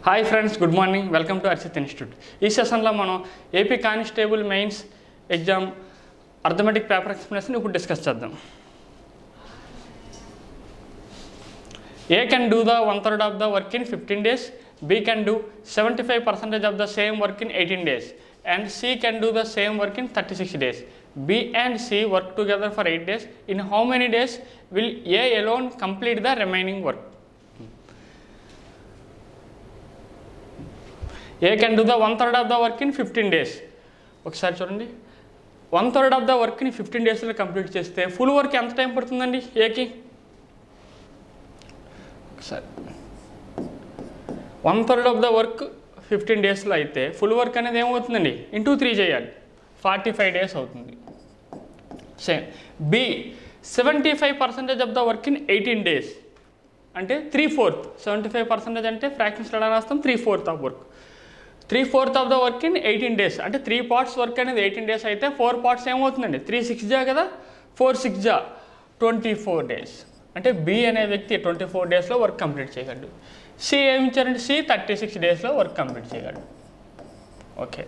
Hi friends, good morning. Welcome to Archit institute. ఈ సెషన్లో మనం AP constable mains exam arithmetic paper explanation ఇప్పుడు discuss చేద్దాం. A can do the 1/3 of the work in 15 days, B can do 75% of the same work in 18 days, and C can do the same work in 36 days. B and C work together for 8 days. In how many days will A alone complete the remaining work? A can do the 1/3 of the work in 15 days. ఒకసారి చూడండి, 1/3 of the work ని 15 daysలో complete చేస్తే full work ఎంత time పడుతుందండి ఏకి? ఒకసారి 1/3 of the work 15 daysలో అయితే full work అనేది ఏమవుతుందండి? ఇంటూ 3 చేయాలి, 45 days అవుతుంది. Same B 75% of the work in 18 days అంటే 3/4. 75% అంటే ఫ్రాక్షన్స్ ఎలా రాస్తాం? 3/4 of work. 3/4 of the work in 18 days అంటే 3 parts వర్క్ అనేది 18 days అయితే 4 parts ఏమవుతుందండి? 3 6 జా కదా, 4 6 జా 24 days. అంటే బి అనే వ్యక్తి 24 daysలో వర్క్ కంప్లీట్ చేయగలడు. సి ఏమి ఇచ్చారంటే సి 36 daysలో వర్క్ కంప్లీట్ చేయగలడు. ఓకే,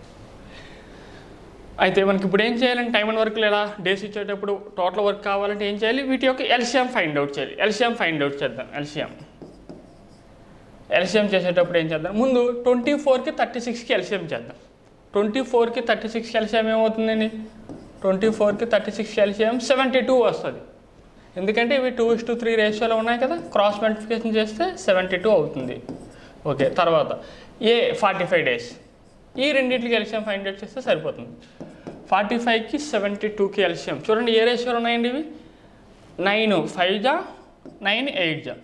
అయితే మనకి ఇప్పుడు ఏం చేయాలంటే టైమ్ అండ్ వర్క్లు ఎలా డేస్ ఇచ్చేటప్పుడు టోటల్ వర్క్ కావాలంటే ఏం చేయాలి? వీటి యొక్క ఎల్సిఎం ఫైండ్ అవుట్ చేయాలి. ఎల్సిఎం ఫైండ్ అవుట్ చేద్దాం. ఎల్సిఎం చేసేటప్పుడు ఏం చేద్దాం? ముందు 24కి 36కి ఎల్సిఎం చేద్దాం. 24కి 36కి ఎల్సిఎం ఏమవుతుందండి? 24కి 36కి ఎల్సిఎం 72 వస్తుంది. ఎందుకంటే ఇవి 2:3 రేషియోలో ఉన్నాయి కదా, క్రాస్ మల్టిప్లికేషన్ చేస్తే 72 అవుతుంది. ఓకే, తర్వాత ఏ 45 days. ఈ రెండింటికి ఎల్సిఎం ఫైండ్ అవుట్ చేస్తే సరిపోతుంది. 45కి 72కి ఎల్సిఎం చూడండి ఏ రేషియోలో ఉన్నాయండి ఇవి? 9 5 జా 9 8 జా.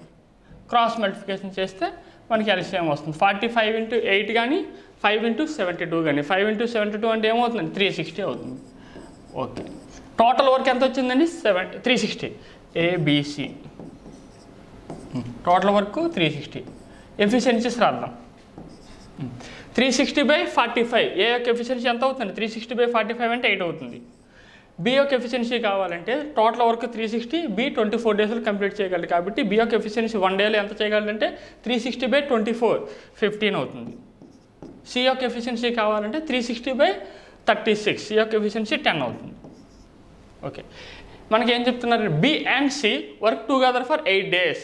క్రాస్ మల్టిప్లికేషన్ చేస్తే మనకి ఎల్సిఎం వస్తుంది. 45 into 8 కానీ 5 into 72 కానీ. 5 into 72 అంటే ఏమవుతుందండి? 360 అవుతుంది. ఓకే, టోటల్ వర్క్ ఎంత వచ్చిందండి? 360. ABC total work 360. ఎఫిషియన్సీస్ రాద్దాం. 360/45 ఏ యొక్క ఎఫిషియన్సీ ఎంత అవుతుంది? 360/45 అంటే 8 అవుతుంది. బి యొక్క ఎఫిషియన్సీ కావాలంటే టోటల్ వర్క్ 360, బి 24 daysలో కంప్లీట్ చేయగలరు. కాబట్టి బి యొక్క ఎఫిషియన్సీ 1 dayలో ఎంత చేయగలరంటే 360/24 15 అవుతుంది. సి యొక్క ఎఫిషియన్సీ కావాలంటే 360/36, సి యొక్క ఎఫిషియన్సీ 10 అవుతుంది. ఓకే, మనకి ఏం చెప్తున్నారు? B and C work together for 8 days.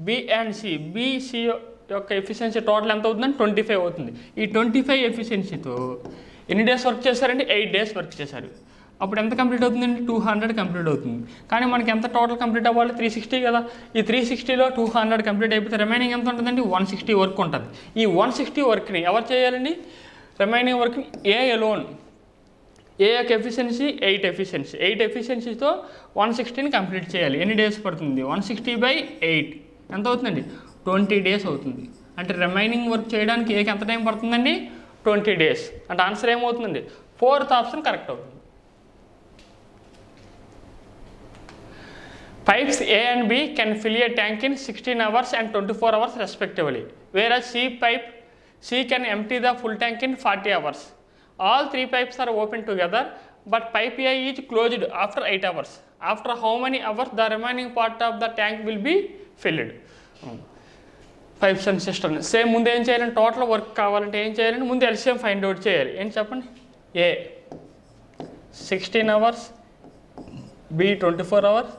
B and C, BC యొక్క ఎఫిషియన్సీ టోటల్ ఎంత అవుతుందని 25 అవుతుంది. ఈ 25 ఎఫిషియన్సీతో ఎన్ని డేస్ వర్క్ చేశారంటే 8 days వర్క్ చేశారు. అప్పుడు ఎంత కంప్లీట్ అవుతుందండి? 200 కంప్లీట్ అవుతుంది. కానీ మనకి ఎంత టోటల్ కంప్లీట్ అవ్వాలి? 360 కదా. ఈ 360లో 200 కంప్లీట్ అయిపోతే రిమైనింగ్ ఎంత ఉంటుందండి? 160 వర్క్ ఉంటుంది. ఈ 160 వర్క్ని ఎవరు చేయాలండి? రిమైనింగ్ వర్క్ని ఏ అలోన్. ఏ యొక్క ఎఫిషియన్సీ 8 ఎఫిషియన్సీతో 160ని కంప్లీట్ చేయాలి. ఎన్ని డేస్ పడుతుంది? 160/8 ఎంత అవుతుందండి? 20 days అవుతుంది. అంటే రిమైనింగ్ వర్క్ చేయడానికి ఏకి ఎంత టైం పడుతుందండి? 20 days. అంటే ఆన్సర్ ఏమవుతుందండి? 4th ఆప్షన్ కరెక్ట్ అవుతుంది. Pipes A and B can fill a tank in 16 hours and 24 hours respectively, whereas C can empty the full tank in 40 hours. All 3 pipes are open together, but pipe A is closed after 8 hours. After how many hours the remaining part of the tank will be filled? Pipes and cisterns. Same ముందు ఏం చేయాలంటే total work కావాలంటే ఏం చేయాలంటే ముందు LCM find out చేయాలి. ఏం చెప్పండి? A 16 hours, B 24 hours,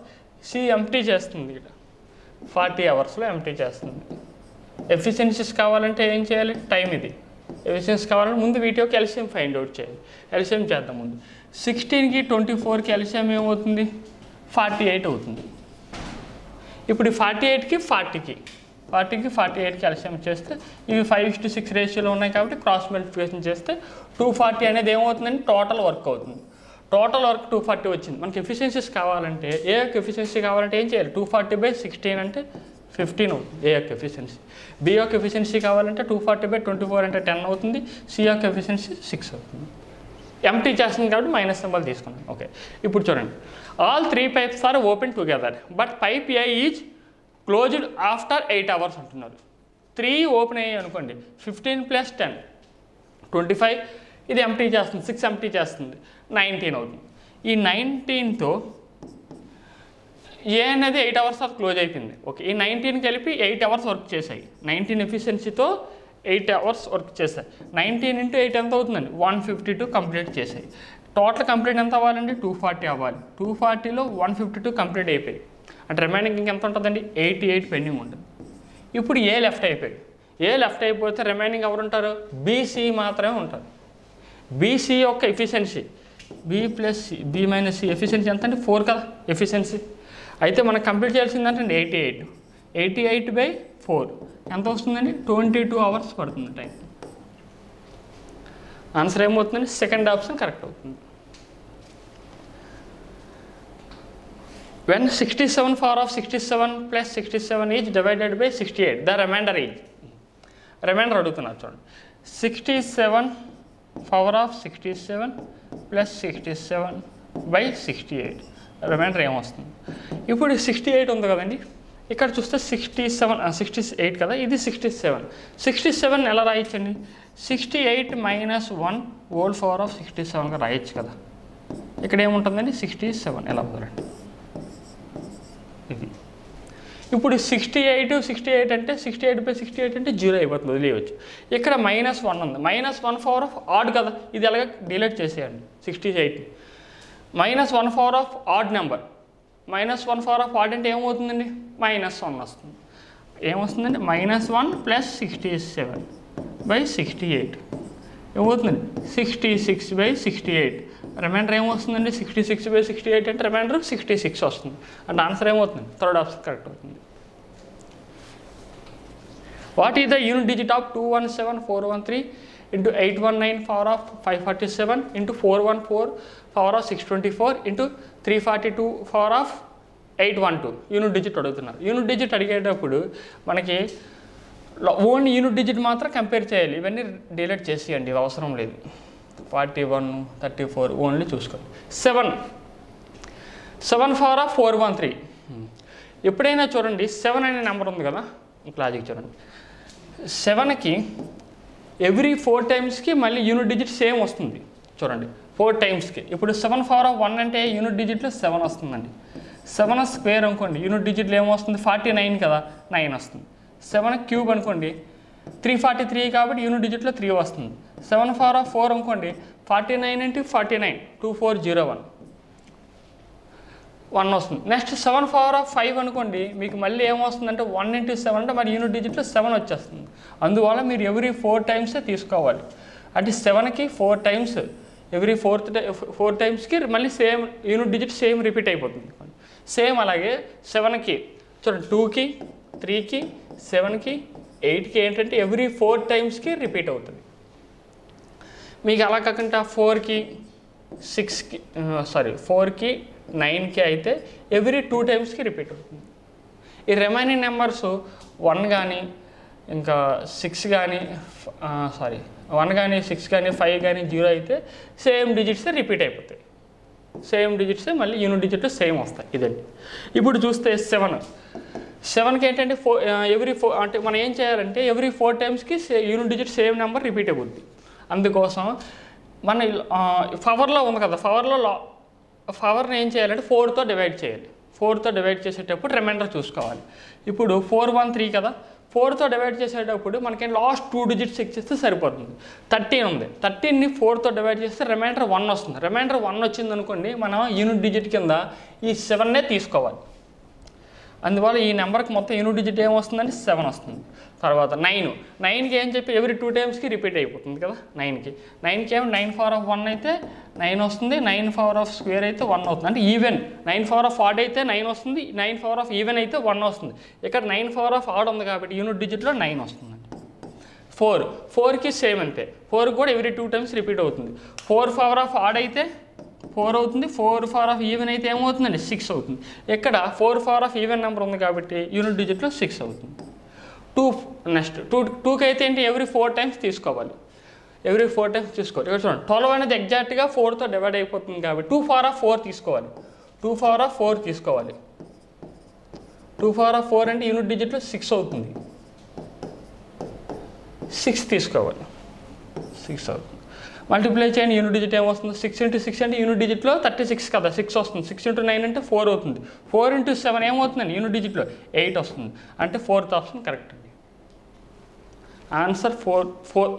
C empty చేస్తుంది, ఇక్కడ 40 hoursలో ఎంప్టీ చేస్తుంది. ఎఫిషియన్సీస్ కావాలంటే ఏం చేయాలి? టైం ఇది. ఎఫిషియన్సీ కావాలంటే ముందు వీటి యొక్క ఎల్సిఎం ఫైండ్ అవుట్ చేయాలి. ఎల్సిఎం చేద్దాం. ముందు 16కి 24కి ఎల్సిఎం ఏమవుతుంది? 48 అవుతుంది. ఇప్పుడు 48కి 48కి ఎల్సిఎం చేస్తే ఇవి 5:6 రేషియోలో ఉన్నాయి కాబట్టి క్రాస్ మల్టిప్లికేషన్ చేస్తే 240 అనేది ఏమవుతుందండి? టోటల్ వర్క్ అవుతుంది. టోటల్ వర్క్ 240 వచ్చింది. మనకి ఎఫిషియన్సీస్ కావాలంటే ఏ యొక్క ఎఫిషియన్సీ కావాలంటే ఏం చేయాలి? 240/16 అంటే 15 అవుతుంది ఏ యొక్క ఎఫిషియన్సీ. బి యొక్క ఎఫిషియన్సీ కావాలంటే 240/24 అంటే 10 అవుతుంది. సి యొక్క ఎఫిషియన్సీ 6 అవుతుంది. ఎంటీ చేస్తుంది కాబట్టి మైనస్ సింబల్ తీసుకున్నాం. ఓకే, ఇప్పుడు చూడండి. All 3 pipes are open together, but pipe A is closed after 8 hours అంటున్నారు. 3 ఓపెన్ అయ్యాయి అనుకోండి, 15 + 10 25, ఇది ఎంటీ చేస్తుంది, 6 ఎంటీ చేస్తుంది, 19 అవుతుంది. ఈ 19తో ఏ అనేది 8 hours క్లోజ్ అయిపోయింది. ఓకే, ఈ 19 కలిపి 8 hours వర్క్ చేశాయి. 19 ఎఫిషియన్సీతో 8 hours వర్క్ చేశాయి. 19 × 8 ఎంత అవుతుందండి? 152 కంప్లీట్ చేసాయి. టోటల్ కంప్లీట్ ఎంత అవ్వాలండి? 240 అవ్వాలి. 240లో 152 కంప్లీట్ అయిపోయి, అంటే రిమైనింగ్ ఇంకెంత ఉంటుందండి? 88 పెండింగ్ ఉంటుంది. ఇప్పుడు ఏ లెఫ్ట్ అయిపోయాడు. ఏ లెఫ్ట్ అయిపోతే రిమైనింగ్ ఎవరు ఉంటారు? బీసీ మాత్రమే ఉంటారు. బీసీ యొక్క efficiency B plus C, B minus C efficiency ఎంత అండి? 4 కదా ఎఫిషియన్సీ. అయితే మనం కంప్లీట్ చేయాల్సిందంటే 88. 88/4 ఎంత వస్తుందండి? 22 hours పడుతుంది టైం. ఆన్సర్ ఏమవుతుందండి? సెకండ్ ఆప్షన్ కరెక్ట్ అవుతుంది. When 67 power of 67 plus 67 is divided by 68, the remainder is. Reminder అడుగుతున్నారు చూడండి. 67 పవర్ ఆఫ్ 67 ప్లస్ 67/68 రిమైండర్ ఏమొస్తుంది? ఇప్పుడు 68 ఉంది కదండి, ఇక్కడ చూస్తే 68 కదా, ఇది 67 ఎలా రాయొచ్చండి? 68 - 1 హోల్ పవర్ ఆఫ్ 67గా రాయొచ్చు కదా. ఇక్కడ ఏముంటుందండి? 67 ఎలా వదలండి ఇది. ఇప్పుడు 68 అంటే 68/68 అంటే 0 అయిపోతుంది, వదిలేయచ్చు. ఇక్కడ -1 ఉంది, -1 పవర్ ఆఫ్ ఆడ్ కదా, ఇది ఎలాగ డిలీట్ చేసేయండి 68. -1 power of odd number, -1 power of odd అంటే ఏమవుతుందండి? -1 వస్తుంది. ఏమొస్తుందండి? -1 + 67/68 ఏమవుతుందండి? 66/68. రిమైండర్ ఏమొస్తుందండి? 66/68 అంటే రిమైండర్ 66 వస్తుంది. అంటే ఆన్సర్ ఏమవుతుంది? థర్డ్ ఆప్షన్ కరెక్ట్ అవుతుంది. What is the unit digit of 217413 × 819 power of 547 × 414 power of 624 × 342 power of 812? Unit digit అడుగుతున్నారు. యూనిట్ డిజిట్ అడిగేటప్పుడు మనకి ఓన్లీ యూనిట్ డిజిట్ మాత్రం కంపేర్ చేయాలి. ఇవన్నీ డిలీట్ చేసేయండి, ఇవి అవసరం లేదు. 41, 34 ఓన్లీ చూసుకోండి. 7 పవర్ ఆఫ్ 413. ఎప్పుడైనా చూడండి 7 అనే నెంబర్ ఉంది కదా, లాజిక్ చూడండి. 7కి ఎవ్రీ 4 టైమ్స్కి మళ్ళీ యూనిట్ డిజిట్ సేమ్ వస్తుంది చూడండి, 4 టైమ్స్కి. ఇప్పుడు 7 పవర్ ఆఫ్ 1 అంటే యూనిట్ డిజిట్లో 7 వస్తుందండి. 7 స్క్వేర్ అనుకోండి, యూనిట్ డిజిట్లో ఏమొస్తుంది? 49 కదా, 9 వస్తుంది. 7 క్యూబ్ అనుకోండి, 343 కాబట్టి యూనిట్ డిజిట్లో 3 వస్తుంది. 7 పవర్ ఆఫ్ 4 అనుకోండి, 49 × 49 2401 1 వస్తుంది. నెక్స్ట్ 7 పవర్ ఆఫ్ 5 అనుకోండి, మీకు మళ్ళీ ఏమొస్తుందంటే 1 × 7 అంటే మరి యూనిట్ డిజిట్లో 7 వచ్చేస్తుంది. అందువల్ల మీరు ఎవ్రీ 4 టైమ్సే తీసుకోవాలి. అంటే 7కి 4 టైమ్స్, ఎవ్రీ 4 టైమ్స్కి మళ్ళీ same unit digit same repeat అయిపోతుంది. సేమ్ అలాగే 7కి చూడండి, 2కి 3కి 7కి 8కి ఏంటంటే ఎవ్రీ 4 టైమ్స్కి రిపీట్ అవుతుంది. మీకు అలా కాకుండా 4కి 9కి అయితే ఎవ్రీ 2 టైమ్స్కి రిపీట్ అవుతుంది. ఈ రిమైనింగ్ నెంబర్స్ 1 కానీ ఇంకా 6 కానీ 1 కానీ 6 కానీ 5 కానీ 0 అయితే సేమ్ డిజిట్సే రిపీట్ అయిపోతాయి. సేమ్ డిజిట్సే మళ్ళీ యూనిట్ డిజిట్ సేమ్ వస్తాయి. ఇదండి. ఇప్పుడు చూస్తే 7కి ఏంటంటే ఎవ్రీ 4 అంటే మనం ఏం చేయాలంటే ఎవ్రీ 4 టైమ్స్కి unit digit same number repeat అయిపోద్ది. అందుకోసం మన పవర్లో ఉంది కదా, పవర్ని ఏం చేయాలంటే 4తో డివైడ్ చేయాలి. 4తో డివైడ్ చేసేటప్పుడు రిమైండర్ చూసుకోవాలి. ఇప్పుడు 413 కదా, 4తో డివైడ్ చేసేటప్పుడు మనకి లాస్ట్ 2 డిజిట్స్ ఇచ్చేస్తే సరిపోతుంది. 13 ఉంది, 13ని 4తో డివైడ్ చేస్తే రిమైండర్ 1 వస్తుంది. రిమైండర్ 1 వచ్చింది అనుకోండి, మనం యూనిట్ డిజిట్ కింద ఈ 7నే తీసుకోవాలి. అందువల్ల ఈ నెంబర్కి మొత్తం యూనిట్ డిజిట్ ఏమొస్తుందంటే 7 వస్తుంది. తర్వాత 9కి ఏం చెప్పి ఎవ్రీ 2 టైమ్స్కి రిపీట్ అయిపోతుంది కదా. 9కి ఏమో 9 పవర్ ఆఫ్ 1 అయితే 9 వస్తుంది, 9 పవర్ ఆఫ్ స్క్వేర్ అయితే 1 అవుతుంది. అంటే ఈవెన్ 9 పవర్ ఆఫ్ ఆడ్ అయితే 9 వస్తుంది, 9 పవర్ ఆఫ్ ఈవెన్ అయితే 1 వస్తుంది. ఇక్కడ 9 పవర్ ఆఫ్ ఆడ్ ఉంది కాబట్టి యూనిట్ డిజిట్లో 9 వస్తుందండి. 4కి సేమ్ అంతే, 4కి కూడా ఎవ్రీ 2 టైమ్స్ రిపీట్ అవుతుంది. 4 పవర్ ఆఫ్ ఆడ్ అయితే 4 అవుతుంది, 4 పవర్ ఆఫ్ ఈవెన్ అయితే ఏమవుతుందండి 6 అవుతుంది. ఇక్కడ 4 పవర్ ఆఫ్ ఈవెన్ నెంబర్ ఉంది కాబట్టి యూనిట్ డిజిట్లో 6 అవుతుంది. 2 నెక్స్ట్ 2కి అయితే ఏంటి ఎవ్రీ 4 టైమ్స్ తీసుకోవాలి. ఎవ్రీ 4 టైమ్స్ తీసుకోవాలి. ఇక్కడ చూడండి 12 అనేది ఎగ్జాక్ట్గా 4తో డివైడ్ అయిపోతుంది కాబట్టి 2 పవర్ ఆఫ్ 4 తీసుకోవాలి. 2 పవర్ ఆఫ్ 4 తీసుకోవాలి. 2 పవర్ ఆఫ్ 4 అంటే యూనిట్ డిజిట్లో 6 అవుతుంది. 6 తీసుకోవాలి, 6 అవుతుంది. మల్టిప్లై చేయండి, యూనిట్ డిజిట్ ఏమొస్తుంది? 6 × 6 అంటే యూనిట్ డిజిట్లో 36 కదా, 6 వస్తుంది. 6 × 9 అంటే 4 అవుతుంది. 4 × 7 ఏమవుతుందండి? యూనిట్ డిజిట్లో 8 వస్తుంది. అంటే 4th ఆప్షన్ కరెక్ట్ అండి. ఆన్సర్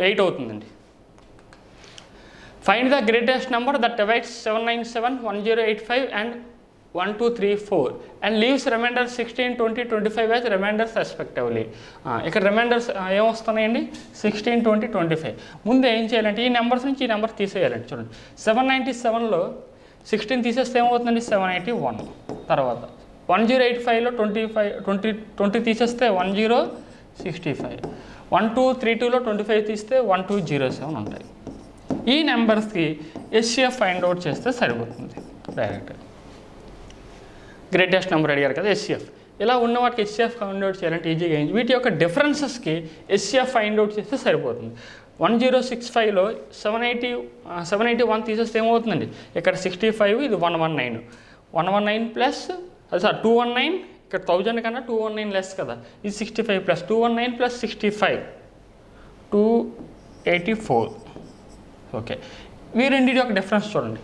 8 అవుతుందండి. Find the greatest number that divides 797, 1085 and 1234 and leaves remainder 16, 20, 25 as remainders respectively. ఇక్కడ రిమైండర్స్ ఏమొస్తున్నాయండి? 16, 20, 25. ముందు ఏం చేయాలంటే ఈ నెంబర్స్ నుంచి ఈ నెంబర్ తీసేయాలండి. చూడండి, 797లో 16 తీసేస్తే ఏమవుతుందండి? 781. తర్వాత 1085లో 20 తీసేస్తే 1065. 1232లో 25 తీస్తే 1207 ఉంటాయి. ఈ నెంబర్స్కి HCF ఫైండ్ అవుట్ చేస్తే సరిపోతుంది డైరెక్ట్గా. గ్రేటెస్ట్ నెంబర్ అడిగారు కదా, HCF. ఇలా ఉన్న వాటికి HCF ఫైండ్ అవుట్ చేయాలంటే ఈజీగా అయింది. వీటి యొక్క డిఫరెన్సెస్కి HCF ఫైండ్ అవుట్ చేస్తే సరిపోతుంది. 1065లో 781 తీసేస్తే ఏమవుతుందండి? ఇక్కడ 65, ఇది 119. 119 ప్లస్ 219, ఇక్కడ 1000 కన్నా 219 లెస్ కదా, ఇది 65 ప్లస్ 219 ప్లస్ 65 284. ఓకే, ఈ రెండింటి యొక్క డిఫరెన్స్ చూడండి.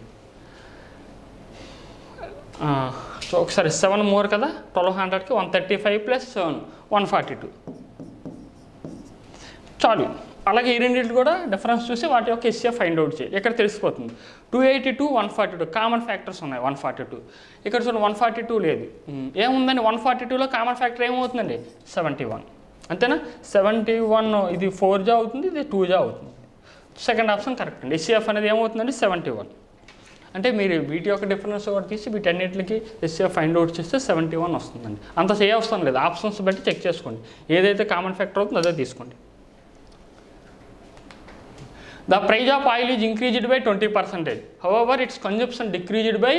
సో ఒకసారి 7 మోర్ కదా, 1200కి 135 ప్లస్ 7 142 చాలు. అలాగే ఈ రెండింటి కూడా డిఫరెన్స్ చూసి వాటి యొక్క HCF ఫైండ్ అవుట్ చేయాలి. ఇక్కడ తెలిసిపోతుంది. 282, 142 కామన్ ఫ్యాక్టర్స్ ఉన్నాయి. 142 ఇక్కడ చూడండి, 142 లేదు. ఏముందండి? 142లో కామన్ ఫ్యాక్టర్ ఏమవుతుందండి? 71. అంతేనా? 71 ఇది 4 అవుతుంది, ఇది 2 అవుతుంది. సెకండ్ ఆప్షన్ కరెక్ట్ అండి. HCF అనేది ఏమవుతుందండి? 71. అంటే మీరు వీటి యొక్క డిఫరెన్స్ కూడా తీసి వీటన్నిటికి HCF ఫైండ్ అవుట్ చేస్తే 71 వస్తుందండి. అంత చేయవసరం లేదు, ఆప్షన్స్ బట్టి చెక్ చేసుకోండి. ఏదైతే కామన్ ఫ్యాక్టర్ అవుతుందో అదే తీసుకోండి. The price of oil is increased by 20%. However, its consumption decreased by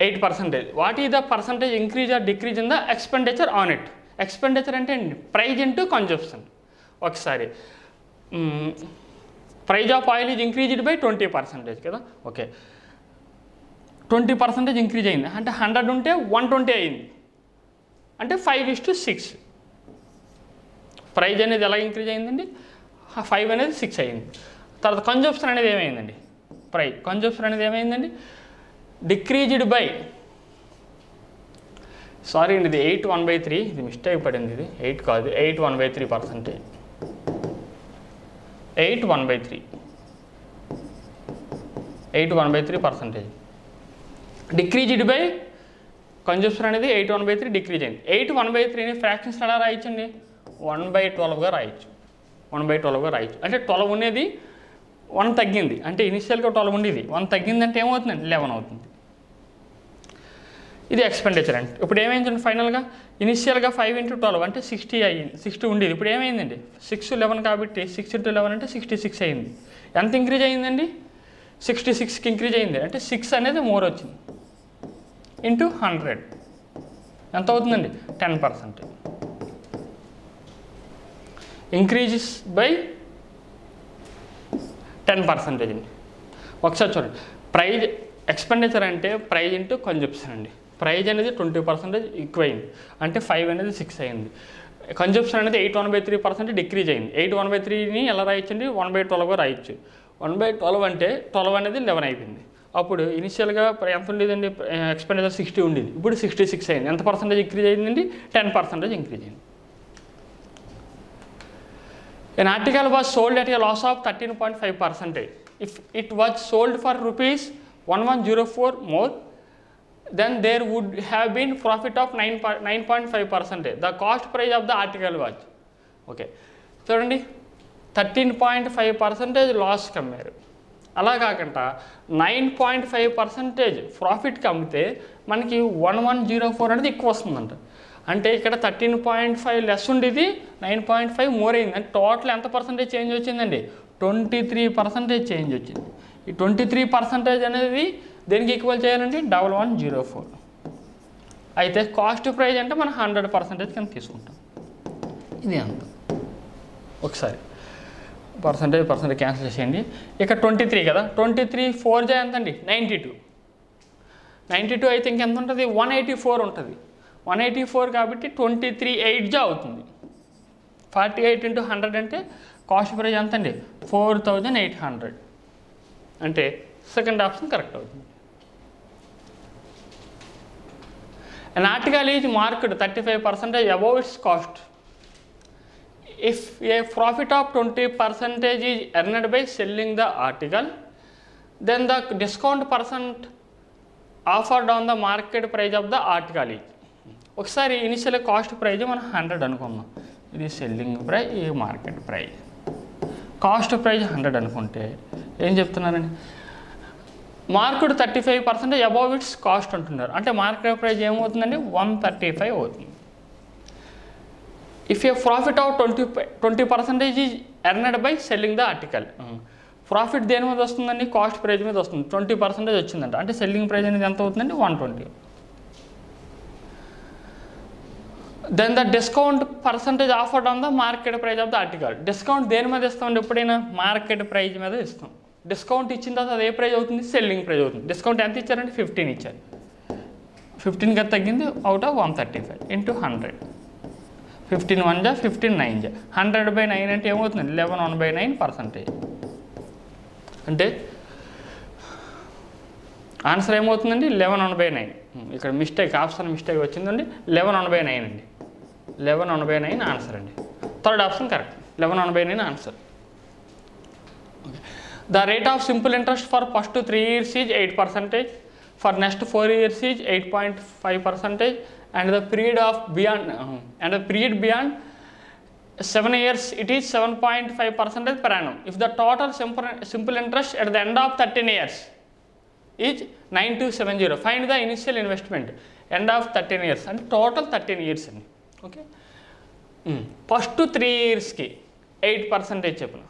8%. What is the percentage increase or decrease in the expenditure on it? Expenditure అంటే ప్రైజ్ ఇంటూ కన్జంప్షన్. ఒకసారి price of oil is increased by 20% కదా. Okay, 20% increase అయింది అంటే 100 ఉంటే 120 అయింది అంటే 5:6. Praise అనేది ఎలా ఇంక్రీజ్ అయిందండి? 5 అనేది 6 అయింది. తర్వాత కన్జంప్షన్ అనేది ఏమైందండి? కన్జంప్షన్ అనేది ఏమైందండి? డిక్రీజ్డ్ బై, సారీ అండి, ఇది 8/1/3, ఇది మిస్టేక్ పడింది. ఇది 8 కాదు, 8/1/3%. 8/1/3% డిక్రీజ్డ్ బై కన్జంప్షన్ అనేది 8/1/3 డిక్రీజ్ అయింది. 8/1/3ని ఫ్రాక్షన్స్ ఎలా రాయొచ్చండి? 1/12గా రాయొచ్చు. 1/12గా రాయొచ్చు. అంటే 12 ఉండేది 1 తగ్గింది, అంటే ఇనిషియల్గా 12 ఉండేది 1 తగ్గిందంటే ఏమవుతుందండి? 11 అవుతుంది. ఇది ఎక్స్పెండిచర్ అండి. ఇప్పుడు ఏమైందండి? ఫైనల్గా ఇనిషియల్గా 5 × 12 అంటే 60 అయ్యింది. 60 ఉండేది, ఇప్పుడు ఏమైందండి? 6 11 కాబట్టి 6 × 11 అంటే 66 అయింది. ఎంత ఇంక్రీజ్ అయిందండి? 66కి ఇంక్రీజ్ అయింది అంటే 6 అనేది మోర్ వచ్చింది ఇంటూ 100 ఎంత అవుతుందండి? 10%. ఇంక్రీజెస్ బై 10% అండి. ఒకసారి చూడండి, ప్రైజ్ ఎక్స్పెండిచర్ అంటే ప్రైజ్ ఇంటూ కన్జంప్షన్ అండి. ప్రైజ్ అనేది 20% ఎక్కువైంది అంటే 5 అనేది 6 అయింది. కన్జంప్షన్ అనేది 8/1/3% డిక్రీజ్ అయింది. 8/1/3ని ఎలా రాయొచ్చండి? 1/12గా రాయొచ్చు. 1/12 అంటే 12 అనేది 11 అయిపోయింది. అప్పుడు ఇనిషియల్గా ఎంత ఉండేదండి? ఎక్స్పెండిచర్ 60 ఉండేది, ఇప్పుడు 66 అయింది. ఎంత పర్సెంటేజ్ ఇంక్రీజ్ అయిందండి? 10% ఇంక్రీజ్ అయింది. An article was sold at a loss of 13.5%. If it was sold for ₹1104 more, then there would have been profit of 9.5%. The cost price of the article was, okay, చూడండి, 13.5% loss కమ్మారు. అలా కాకుండా 9.5% ప్రాఫిట్కి అమ్మితే మనకి 1104 అనేది ఎక్కువ వస్తుందంట. అంటే ఇక్కడ 13.5 లెస్ ఉండేది 9.5 మోర్ అయింది. అంటే టోటల్ ఎంత పర్సెంటేజ్ చేంజ్ వచ్చిందండి? 23% చేంజ్ వచ్చింది. ఈ 23% అనేది దేనికి ఈక్వల్ చేయాలండి? 1104. అయితే కాస్ట్ ప్రైస్ అంటే మనం 100% కింద తీసుకుంటాం. ఇది ఎంత? ఒకసారి పర్సంటేజ్ క్యాన్సిల్ చేసేయండి. ఇక్కడ 23 కదా, 23 4 ఎంతండి? 92 అయితే ఇంకెంత ఉంటుంది? 184 ఉంటుంది. 184 కాబట్టి 23/8 అవుతుంది. 48 × 100 అంటే కాస్ట్ ప్రైస్ ఎంత అండి? 4800. అంటే సెకండ్ ఆప్షన్ కరెక్ట్ అవుతుంది. An article is marked 35% above its cost if a profit of 20% is earned by selling the article, then the discount percent offered on the market price of the article is. ఒకసారి initial cost praise మనం 100 అనుకున్నాం. ఇది selling price, ఇది market price. Cost praise 100 అనుకుంటే ఏం చెప్తున్నారండి, market 35% above it's cost అంటున్నారు. అంటే మార్కెట్ ప్రైస్ ఏమవుతుందండి 135 అవుతుంది. If A profit of 20% is earned by selling the article. Profit దేని మీద వస్తుందండి, కాస్ట్ ప్రైజ్ మీద వస్తుంది. 20% వచ్చిందంట, అంటే సెల్లింగ్ ప్రైజ్ అనేది ఎంత అవుతుందండి 120. Then the discount percentage offered on the market price of the article. Discount దేని మీద ఇస్తామండి, ఎప్పుడైనా మార్కెట్ ప్రైజ్ మీద ఇస్తాం. డిస్కౌంట్ ఇచ్చిన తర్వాత అది ఏ ప్రైజ్ అవుతుంది, సెల్లింగ్ ప్రైజ్ అవుతుంది. డిస్కౌంట్ ఎంత ఇచ్చారంటే 15 ఇచ్చారు. 15 గా తగ్గింది అవుట్ ఆఫ్ 135 ఇంటూ 100. 15 1 జా 15 9 జా 100/9 అంటే ఏమవుతుంది 11/9%. అంటే ఆన్సర్ ఏమవుతుందండి 11/9. ఇక్కడ మిస్టేక్, ఆప్షన్ మిస్టేక్ వచ్చిందండి. 11/9 అండి. 11/9 ఆన్సర్ అండి. Third option correct. 11/9 answer. The rate of simple interest for first 3 years is 8%, for next 4 years is 8.5%, and the period beyond 7 years it is 7.5% per annum. If the total simple interest at the end of 13 years is 9270, find the initial investment end of 13 years and total 13 years అండి. Okay, first 3 yearsకి 8% చెప్పిన.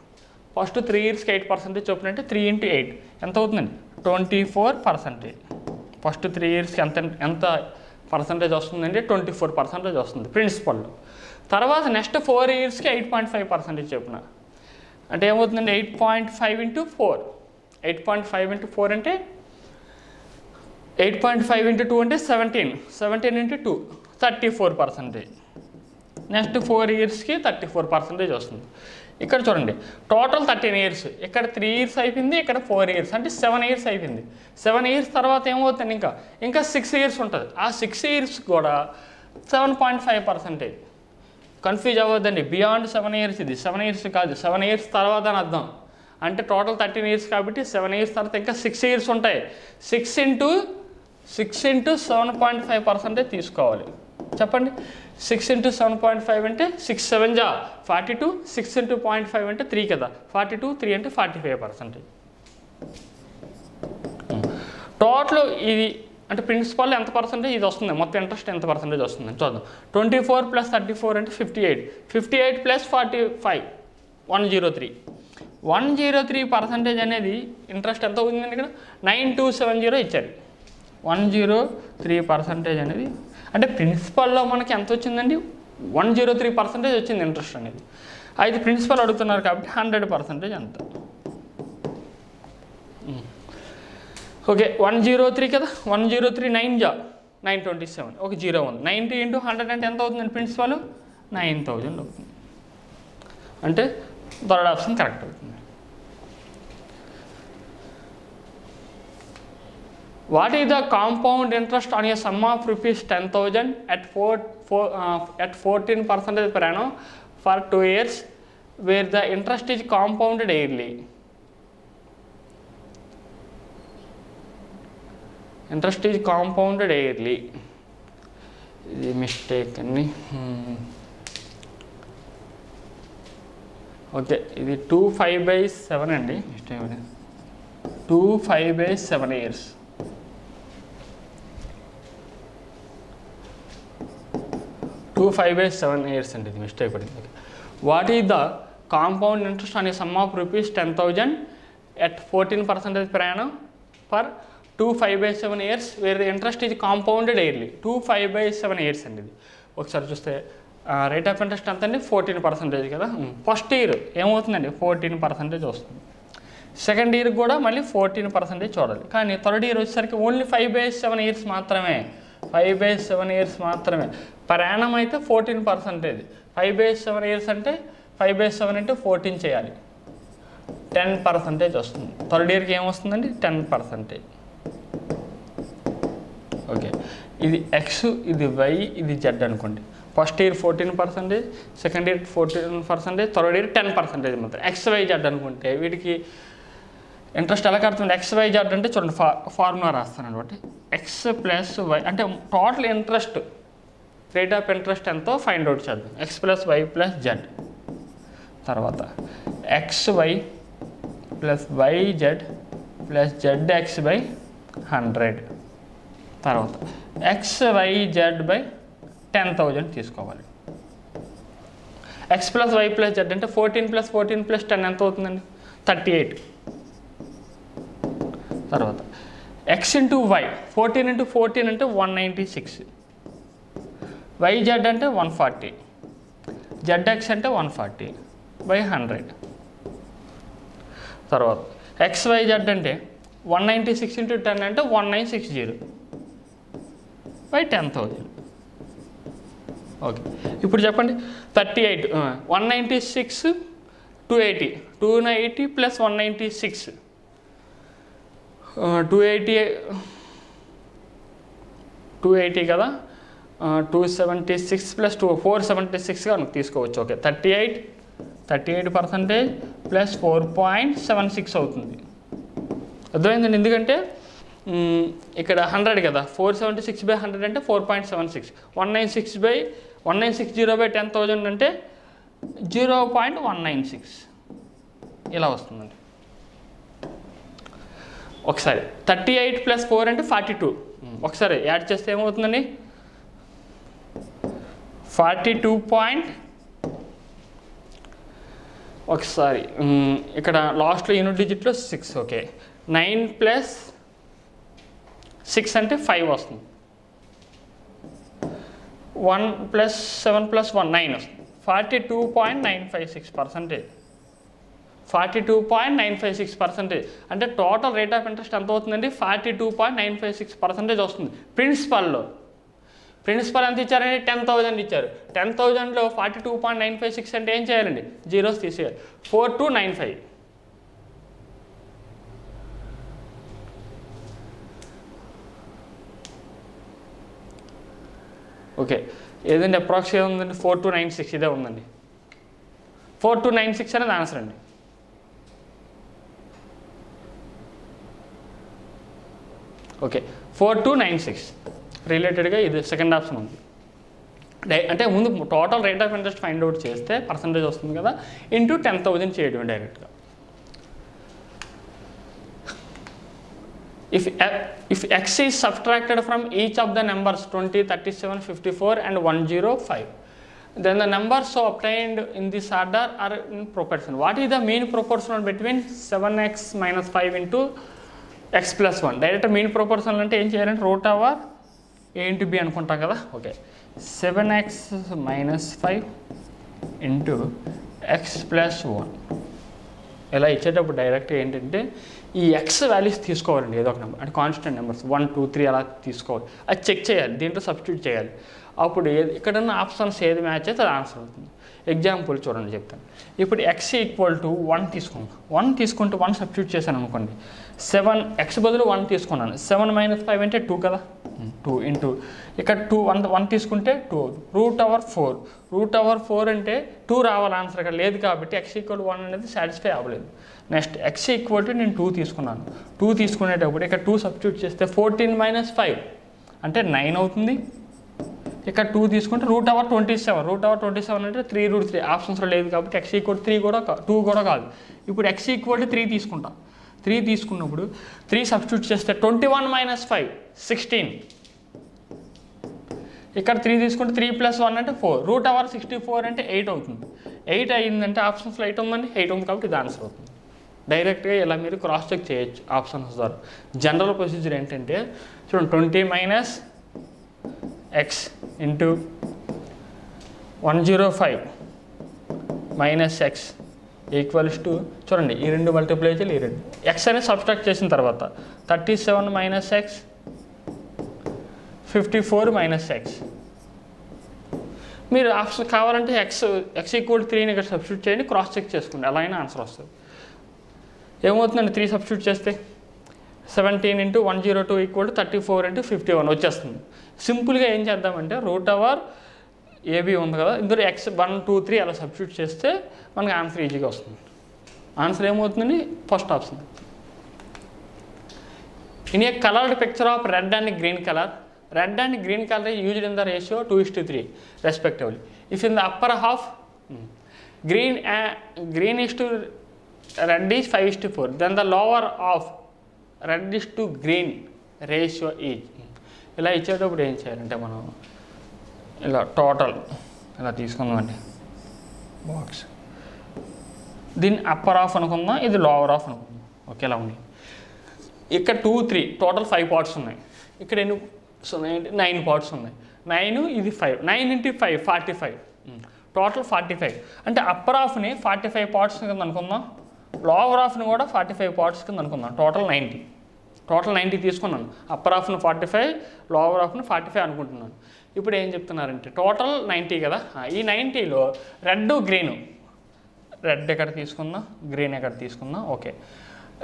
First 3 yearsకి 8% చొప్పున అంటే 3 × 8 ఎంత అవుతుందండి 24%. First 3 yearsకి ఎంత percentage వస్తుందండి 24% వస్తుంది ప్రిన్సిపల్లో. తర్వాత నెక్స్ట్ 4 yearsకి 8.5% చొప్పున అంటే ఏమవుతుందండి 8.5 × 4. 8.5 × 4 అంటే 8.5 × 2 అంటే 17 × 2 34%. నెక్స్ట్ 4 yearsకి 34% వస్తుంది. ఇక్కడ చూడండి టోటల్ 13 years. ఇక్కడ 3 years అయిపోయింది, ఇక్కడ 4 years అంటే 7 years అయిపోయింది. 7 years తర్వాత ఏమవుతుంది ఇంకా 6 years ఉంటుంది. ఆ 6 years కూడా 7.5%. కన్ఫ్యూజ్ అవ్వద్దండి, బియాండ్ 7 years ఇది 7 years కాదు, 7 years తర్వాత అని అర్థం. అంటే టోటల్ 13 years కాబట్టి 7 years తర్వాత ఇంకా 6 years ఉంటాయి. 6 × 7.5% తీసుకోవాలి. చెప్పండి, 6 × 7.5 అంటే 6 7 జా 42, 6 × 0.5 అంటే 3 కదా 42, 3 అంటే 45%. టోటల్ ఇది అంటే ప్రిన్సిపల్ ఎంత పర్సెంటేజ్ ఇది వస్తుంది, మొత్తం ఇంట్రెస్ట్ ఎంత పర్సెంటేజ్ వస్తుంది చూద్దాం. 24 + 34 అంటే 58, 58 + 45 103. 103% అనేది ఇంట్రెస్ట్ ఎంత అవుతుందండి, ఇక్కడ 9270 ఇచ్చారు. 103% అనేది అంటే ప్రిన్సిపల్లో మనకి ఎంత వచ్చిందండి 103% వచ్చింది ఇంట్రెస్ట్ అనేది. అయితే ప్రిన్సిపల్ అడుగుతున్నారు కాబట్టి 100% ఎంత. ఓకే, 103 కదా 103 9 జా 927, ఒక 0 ఉంది. 90 × 100 అంటే ఎంత అవుతుందండి ప్రిన్సిపల్ 9000 అవుతుంది. అంటే థర్డ్ ఆప్షన్ కరెక్ట్ అవుతుంది. What is the compound interest on a sum of ₹10,000 at 14% per annum for 2 years where the interest is compounded yearly? Interest is compounded yearly. ఇది మిస్టేక్ అండి. ఓకే, ఇది 2/5/7 అండి. Mistake 2/5/7 years. 2/5/7 years అండి, ఇది mistake పడింది. What is the compound interest అనే sum of ₹10,000 at 14% per annum for 2/5/7 years where the interest is compounded yearly. 2/5/7 years అండి ఇది. ఒకసారి చూస్తే రేట్ ఆఫ్ ఇంట్రెస్ట్ ఎంత అండి 14% కదా. ఫస్ట్ ఇయర్ ఏమవుతుందండి 14% వస్తుంది. సెకండ్ ఇయర్ కూడా మళ్ళీ 14% చూడాలి. కానీ థర్డ్ ఇయర్ వచ్చేసరికి ఓన్లీ 5/7 years మాత్రమే. 5/7 years మాత్రమే. పర్ యానం అయితే 14%. 5/7 years అంటే 5/7 × 14 చేయాలి, 10% వస్తుంది. థర్డ్ ఇయర్కి ఏమొస్తుందండి 10%. ఓకే, ఇది ఎక్స్, ఇది వై, ఇది జెడ్ అనుకోండి. First year 14%, second year 14%, third year 10% మాత్రం. XYZ అనుకుంటే వీటికి ఇంట్రెస్ట్ ఎలా కడుతుంది? XYZ అంటే చూడండి ఫార్ములా రాస్తాను అనమాట. X ప్లస్ వై అంటే total interest rate of interest ఎంతో ఫైండ్ అవుట్ చేద్దాం. X plus Y plus Z, తర్వాత XY plus YZ plus ZX by 100, తర్వాత XYZ బై 10,000 తీసుకోవాలి. X plus Y plus Z అంటే 14 ప్లస్ 14 ప్లస్ 10 ఎంత అవుతుందండి? 38. తర్వాత X ఇంటూ వై 14 ఇంటూ 14 అంటే 196, YZ అంటే 140, ZX అంటే 140 బై 100. తర్వాత XYZ అంటే 196 ఇంటూ 10 అంటే 1960 బై 10,000. ఓకే, ఇప్పుడు చెప్పండి 38 196 280 280 ప్లస్ 196 280 కదా, 276 ప్లస్ 476గా తీసుకోవచ్చు. ఓకే, 38% ప్లస్ 4.76 అవుతుంది. అర్థమైందండి? ఎందుకంటే ఇక్కడ 100 కదా, 476 బై 100 అంటే 4.76, 190 బై 10,000 అంటే 0.196 ఇలా వస్తుందండి. ఒకసారి 38 ప్లస్ 4 అంటే 42, ఒకసారి యాడ్ చేస్తే ఏమవుతుందండి? 42. ఒకసారి ఇక్కడ లాస్ట్లో యూనిట్ డిజిట్లో 6. ఓకే, 9 ప్లస్ 6 అంటే 5 వస్తుంది. 1 ప్లస్ 7 ప్లస్ 1 9 వస్తుంది. 42.956%. 42.956% అంటే టోటల్ రేట్ ఆఫ్ ఇంట్రెస్ట్ ఎంత అవుతుందండి? 42.956% వస్తుంది. ప్రిన్సిపల్ ఎంత ఇచ్చారండి? 10,000 ఇచ్చారు. 10,000లో 42.956 అంటే ఏం చేయాలండి? జీరోస్ తీసేయాలి. 4295. ఓకే, ఏదండి అప్రాక్స్ ఏముందండి? 4296 ఇదే ఉందండి. 4296 అనేది ఆన్సర్ అండి. ఓకే, 4296 రిలేటెడ్గా ఇది సెకండ్ ఆప్షన్ ఉంది. అంటే ముందు total rate of interest find out చేస్తే పర్సంటేజ్ వస్తుంది కదా, ఇంటూ 10,000 చేయడం డైరెక్ట్గా. If X is subtracted from each of the numbers 20, 37, 54 and 105, then the numbers so obtained in this order are in proportion. What is the mean proportional between 7x minus 5 into x plus 1? Direct mean proportional అంటే ఏం చేయాలంటే root over a into b అనుకుంటాం కదా. Okay, 7x minus 5 into x plus 1 ఇలా ఇచ్చేటప్పుడు direct ఏంటంటే ఈ X values తీసుకోవాలండి, ఏదో ఒక నెంబర్ అంటే కాన్స్టెంట్ నెంబర్స్ 1 2 3 అలా తీసుకోవాలి. అది చెక్ చేయాలి, దీంట్లో సబ్స్టిట్యూట్ చేయాలి. అప్పుడు ఇక్కడున్న ఆప్షన్స్ ఏది మ్యాచ్ అయితే అది ఆన్సర్ అవుతుంది. ఎగ్జాంపుల్ చూడండి చెప్తాను. ఇప్పుడు ఎక్స్ ఈక్వల్ టు 1 తీసుకున్నాను. 1 తీసుకుంటే 1 సబ్స్టిట్యూట్ చేశాను అనుకోండి. 7 ఎక్స్ బదులు 1 తీసుకున్నాను. 7 minus 5 అంటే 2 కదా, 2 ఇంటూ ఇక్కడ 1 తీసుకుంటే 2 రూట్ ఓవర్ 4. రూట్ ఓవర్ 4 అంటే 2 రావాలి ఆన్సర్, ఇక్కడ లేదు కాబట్టి ఎక్స్ ఈక్వల్ 1 అనేది సాటిస్ఫై అవ్వలేదు. నెక్స్ట్ ఎక్స్ ఈక్వల్ టు నేను 2 తీసుకున్నాను. 2 తీసుకునేటప్పుడు ఇక్కడ 2 సబ్స్టిట్యూట్ చేస్తే 14 minus 5 అంటే 9 అవుతుంది. ఇక్కడ 2 తీసుకుంటే రూట్ ఓవర్ 27. రూట్ ఓవర్ 27 అంటే 3 రూట్ 3 ఆప్షన్స్లో లేదు కాబట్టి ఎక్స్ ఈక్వల్ 3 కూడా 2 కూడా కాదు. ఇప్పుడు ఎక్స్ ఈక్వల్ 3 తీసుకుంటాం. 3 తీసుకున్నప్పుడు 3 సబ్స్టిట్యూట్ చేస్తే 21 minus 5 16. ఇక్కడ 3 తీసుకుంటే 3 plus 1 అంటే 4. రూట్ ఓవర్ 64 అంటే 8 అవుతుంది. 8 అయ్యిందంటే ఆప్షన్స్లో 8 ఉందండి, 8 ఉంది కాబట్టి ఇది ఆన్సర్ అవుతుంది. డైరెక్ట్గా ఇలా మీరు క్రాస్ చెక్ చేయొచ్చు ఆప్షన్స్ ద్వారా. జనరల్ ప్రొసీజర్ ఏంటంటే చూడండి, 20 minus x into 105 minus x equals to చూడండి ఈ రెండు మల్టిప్లై చేయాలి, ఈ రెండు ఎక్స్ అనేది సబ్స్ట్రాక్ట్ చేసిన తర్వాత 37 minus x 54 minus x. మీరు ఆప్షన్ కావాలంటే ఎక్స్ ఈక్వల్ 3ని ఇక్కడ సబ్స్టిట్యూట్ చేయండి, క్రాస్ చెక్ చేసుకోండి, అలా అయినా ఆన్సర్ వస్తుంది. ఏమవుతుందండి 3 సబ్స్టిట్యూట్ చేస్తే 17 into 102 ఈక్వల్ టు 34 into 51 వచ్చేస్తుంది. సింపుల్గా ఏం చేద్దామంటే రూట్ ఓవర్ ఏబీ ఉంది కదా, ఇందులో ఎక్స్ 1 2 3 అలా సబ్స్టిట్యూట్ చేస్తే మనకి ఆన్సర్ ఈజీగా వస్తుంది. ఆన్సర్ ఏమవుతుందండి? First option. In a coloured picture of red and green colour, red and green colour used in the ratio 2:3 respectively. If in the upper half green is to red is 5:4, then the lower of red is to green ratio is. ఇలా ఇచ్చేటప్పుడు ఏం చేయాలంటే మనం ఇలా total ఇలా తీసుకుందామండి box, దీన్ని upper half అనుకుందాం, ఇది లోవర్ హాఫ్ అనుకుందాం. ఓకేలా ఉంది. ఇక్కడ 2 3 టోటల్ 5 పార్ట్స్ ఉన్నాయి. ఇక్కడ ఎన్ని ఉన్నాయండి? 9 పార్ట్స్ ఉన్నాయి. 9 ఇది 5, 9 × 5 45, టోటల్ 45. అంటే అప్పర్ హాఫ్ని 45 పార్ట్స్ కింద అనుకుందాం, లోవర్ హాఫ్ని కూడా 45 పార్ట్స్ కింద అనుకుందాం. టోటల్ 90. టోటల్ 90 తీసుకున్నాను. అప్పర్ హాఫ్ని 45, లోవర్ హాఫ్ని 45 అనుకుంటున్నాను. ఇప్పుడు ఏం చెప్తున్నారంటే టోటల్ 90 కదా, ఈ 90లో రెడ్ గ్రీను, రెడ్ ఎక్కడ తీసుకుందాం, గ్రీన్ ఎక్కడ తీసుకుందాం. ఓకే,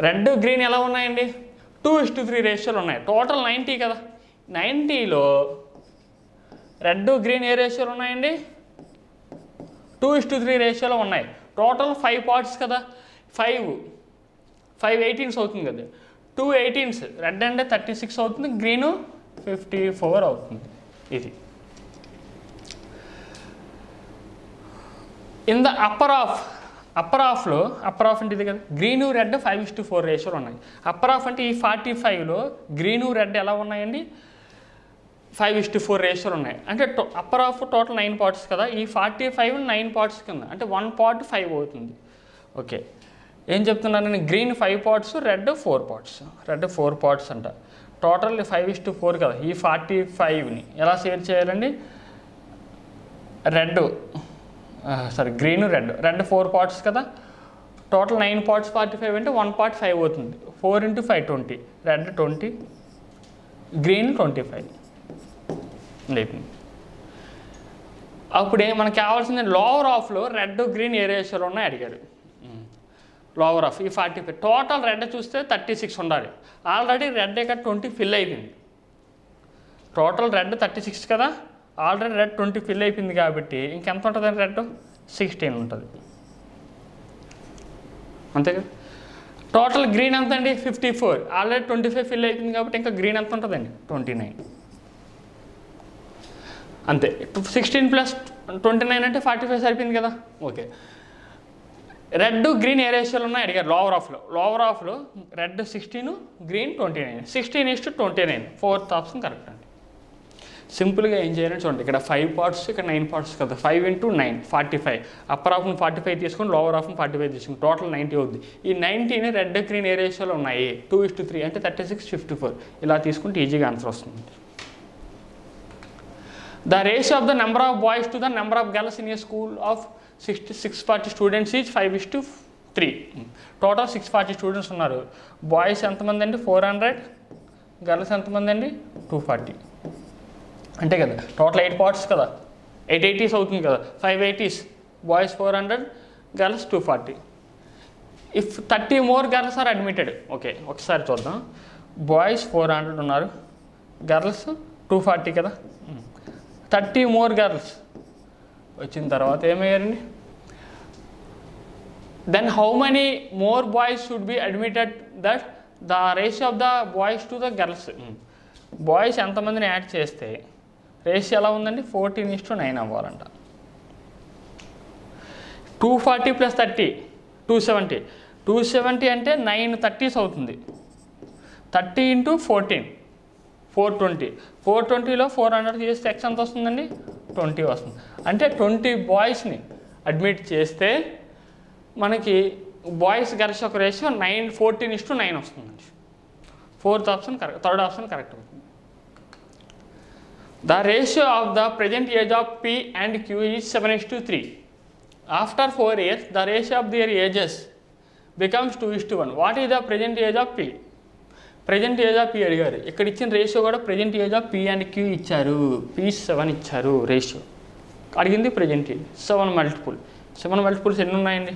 రెడ్ గ్రీన్ ఎలా ఉన్నాయండి? 2:3 రేషియోలు ఉన్నాయి. టోటల్ 90 కదా, 90లో రెడ్ గ్రీన్ ఏ రేషియోలు ఉన్నాయండి? 2:3 రేషియోలో ఉన్నాయి. టోటల్ 5 పార్ట్స్ కదా, 5 18s అవుతుంది కదా, 2 18s, రెడ్ అంటే 36 అవుతుంది, గ్రీను 54 అవుతుంది. ఇది ఇన్ ద అప్పర్ హాఫ్లో, అప్పర్ హాఫ్ అంటే ఇది కదా, గ్రీను రెడ్ 5:4 రేషియోలు ఉన్నాయి. అప్పర్ హాఫ్ అంటే ఈ 45లో గ్రీను రెడ్ ఎలా ఉన్నాయండి? 5:4 రేషియోలు ఉన్నాయి. అంటే అప్పర్ హాఫ్ టోటల్ 9 పార్ట్స్ కదా, ఈ 45 9 పార్ట్స్ కింద, అంటే 1 పార్ట్ 5 అవుతుంది. ఓకే, ఏం చెప్తున్నాను నేను? Green 5 parts, red 4 parts. Red 4 parts అంట. టోటల్ 5:4 కదా, ఈ 45ని ఎలా షేర్ చేయాలండి? గ్రీను రెడ్ 4 పార్ట్స్ కదా, టోటల్ 9 పార్ట్స్ 45 అంటే 1 పార్ట్ 5 అవుతుంది. 4 × 5 20, రెడ్ 20, గ్రీన్ 25. లేపింది. అప్పుడే మనకు కావాల్సింది లోవర్ హాఫ్లో రెడ్ గ్రీన్ ఏ రేషియోలో ఉన్నాయి అడిగాడు. లోవర్ హాఫ్ ఈ 45, టోటల్ రెడ్ చూస్తే 36 ఉండాలి. ఆల్రెడీ రెడ్ ఇక్కడ 20 ఫిల్ అయిపోయింది. టోటల్ రెడ్ 36 కదా, ఆల్రెడీ రెడ్ 20 ఫిల్ అయిపోయింది కాబట్టి ఇంకెంత ఉంటుందండి? రెడ్ 16 ఉంటుంది. అంతే కదా. టోటల్ గ్రీన్ ఎంత అండి? 54, ఆల్రెడీ 25 ఫిల్ అయిపోయింది కాబట్టి ఇంకా గ్రీన్ ఎంత ఉంటుందండి? 29. అంతే. 16 + 29 అంటే 45 సరిపోయింది కదా. ఓకే, రెడ్ గ్రీన్ ఏ రేషియోలో ఉన్నాయి అడిగారు. లోవర్ హాఫ్లో red 16, green 29, 16:29, 4th option correct అండి. సింపుల్గా ఏం చేయాలని చూడండి, ఇక్కడ 5 పార్ట్స్, ఇక్కడ 9 పార్ట్స్ కదా, 5 × 9 45, అప్పర్ హాఫ్ని 45 తీసుకొని లోవర్ హాఫ్ని 45 తీసుకుని టోటల్ 90 అవుద్ది. ఈ 90ని రెడ్ గ్రీన్ ఏ రేషియోలో ఉన్నాయి? 2:3 అంటే 36 54, ఇలా తీసుకుంటే ఈజీగా ఆన్సర్ వస్తుంది. The ratio of the number of boys to the number of girls in a school of 640 students is 5:3. Total 640 students ఉన్నారు. బాయ్స్ ఎంతమంది అండి? 400, గర్ల్స్ ఎంతమంది అండి? 240. అంతే కదా, టోటల్ 8 పార్ట్స్ కదా, 8 80s అవుతుంది కదా, 5 80s, boys 400, girls 240. If 30 more girls are admitted. Okay, ఒకసారి చూద్దాం. బాయ్స్ 400 ఉన్నారు, గర్ల్స్ 240 కదా, 30 more girls వచ్చిన తర్వాత ఏమయ్యారండి? Then how many more boys should be admitted that the ratio of the boys to the girls. Boys ఎంతమందిని add చేస్తే ratio ఎలా ఉందండి? 14:9 అవ్వాలంట. 240 + 30 270. 270 అంటే 9 30s అవుతుంది. 30 × 14 420. 420లో 400 చేస్తే ఎక్స్ ఎంత వస్తుందండి? 20 వస్తుంది. అంటే 20 బాయ్స్ని అడ్మిట్ చేస్తే మనకి బాయ్స్ గర్ల్స్ యొక్క రేషియో 14:9 వస్తుందండి. 4th option correct, 3rd option correct అవుతుంది. The ratio of the present age of P and Q is 7:3. After 4 years, the ratio of their ages becomes 2:1. What is the present age of P? Present age of P అడిగారు. ఇక్కడ ఇచ్చిన ratio కూడా present age of P and Q ఇచ్చారు. P7 ఇచ్చారు ratio. అడిగింది present age. 7 multiples ఎన్ని ఉన్నాయండి?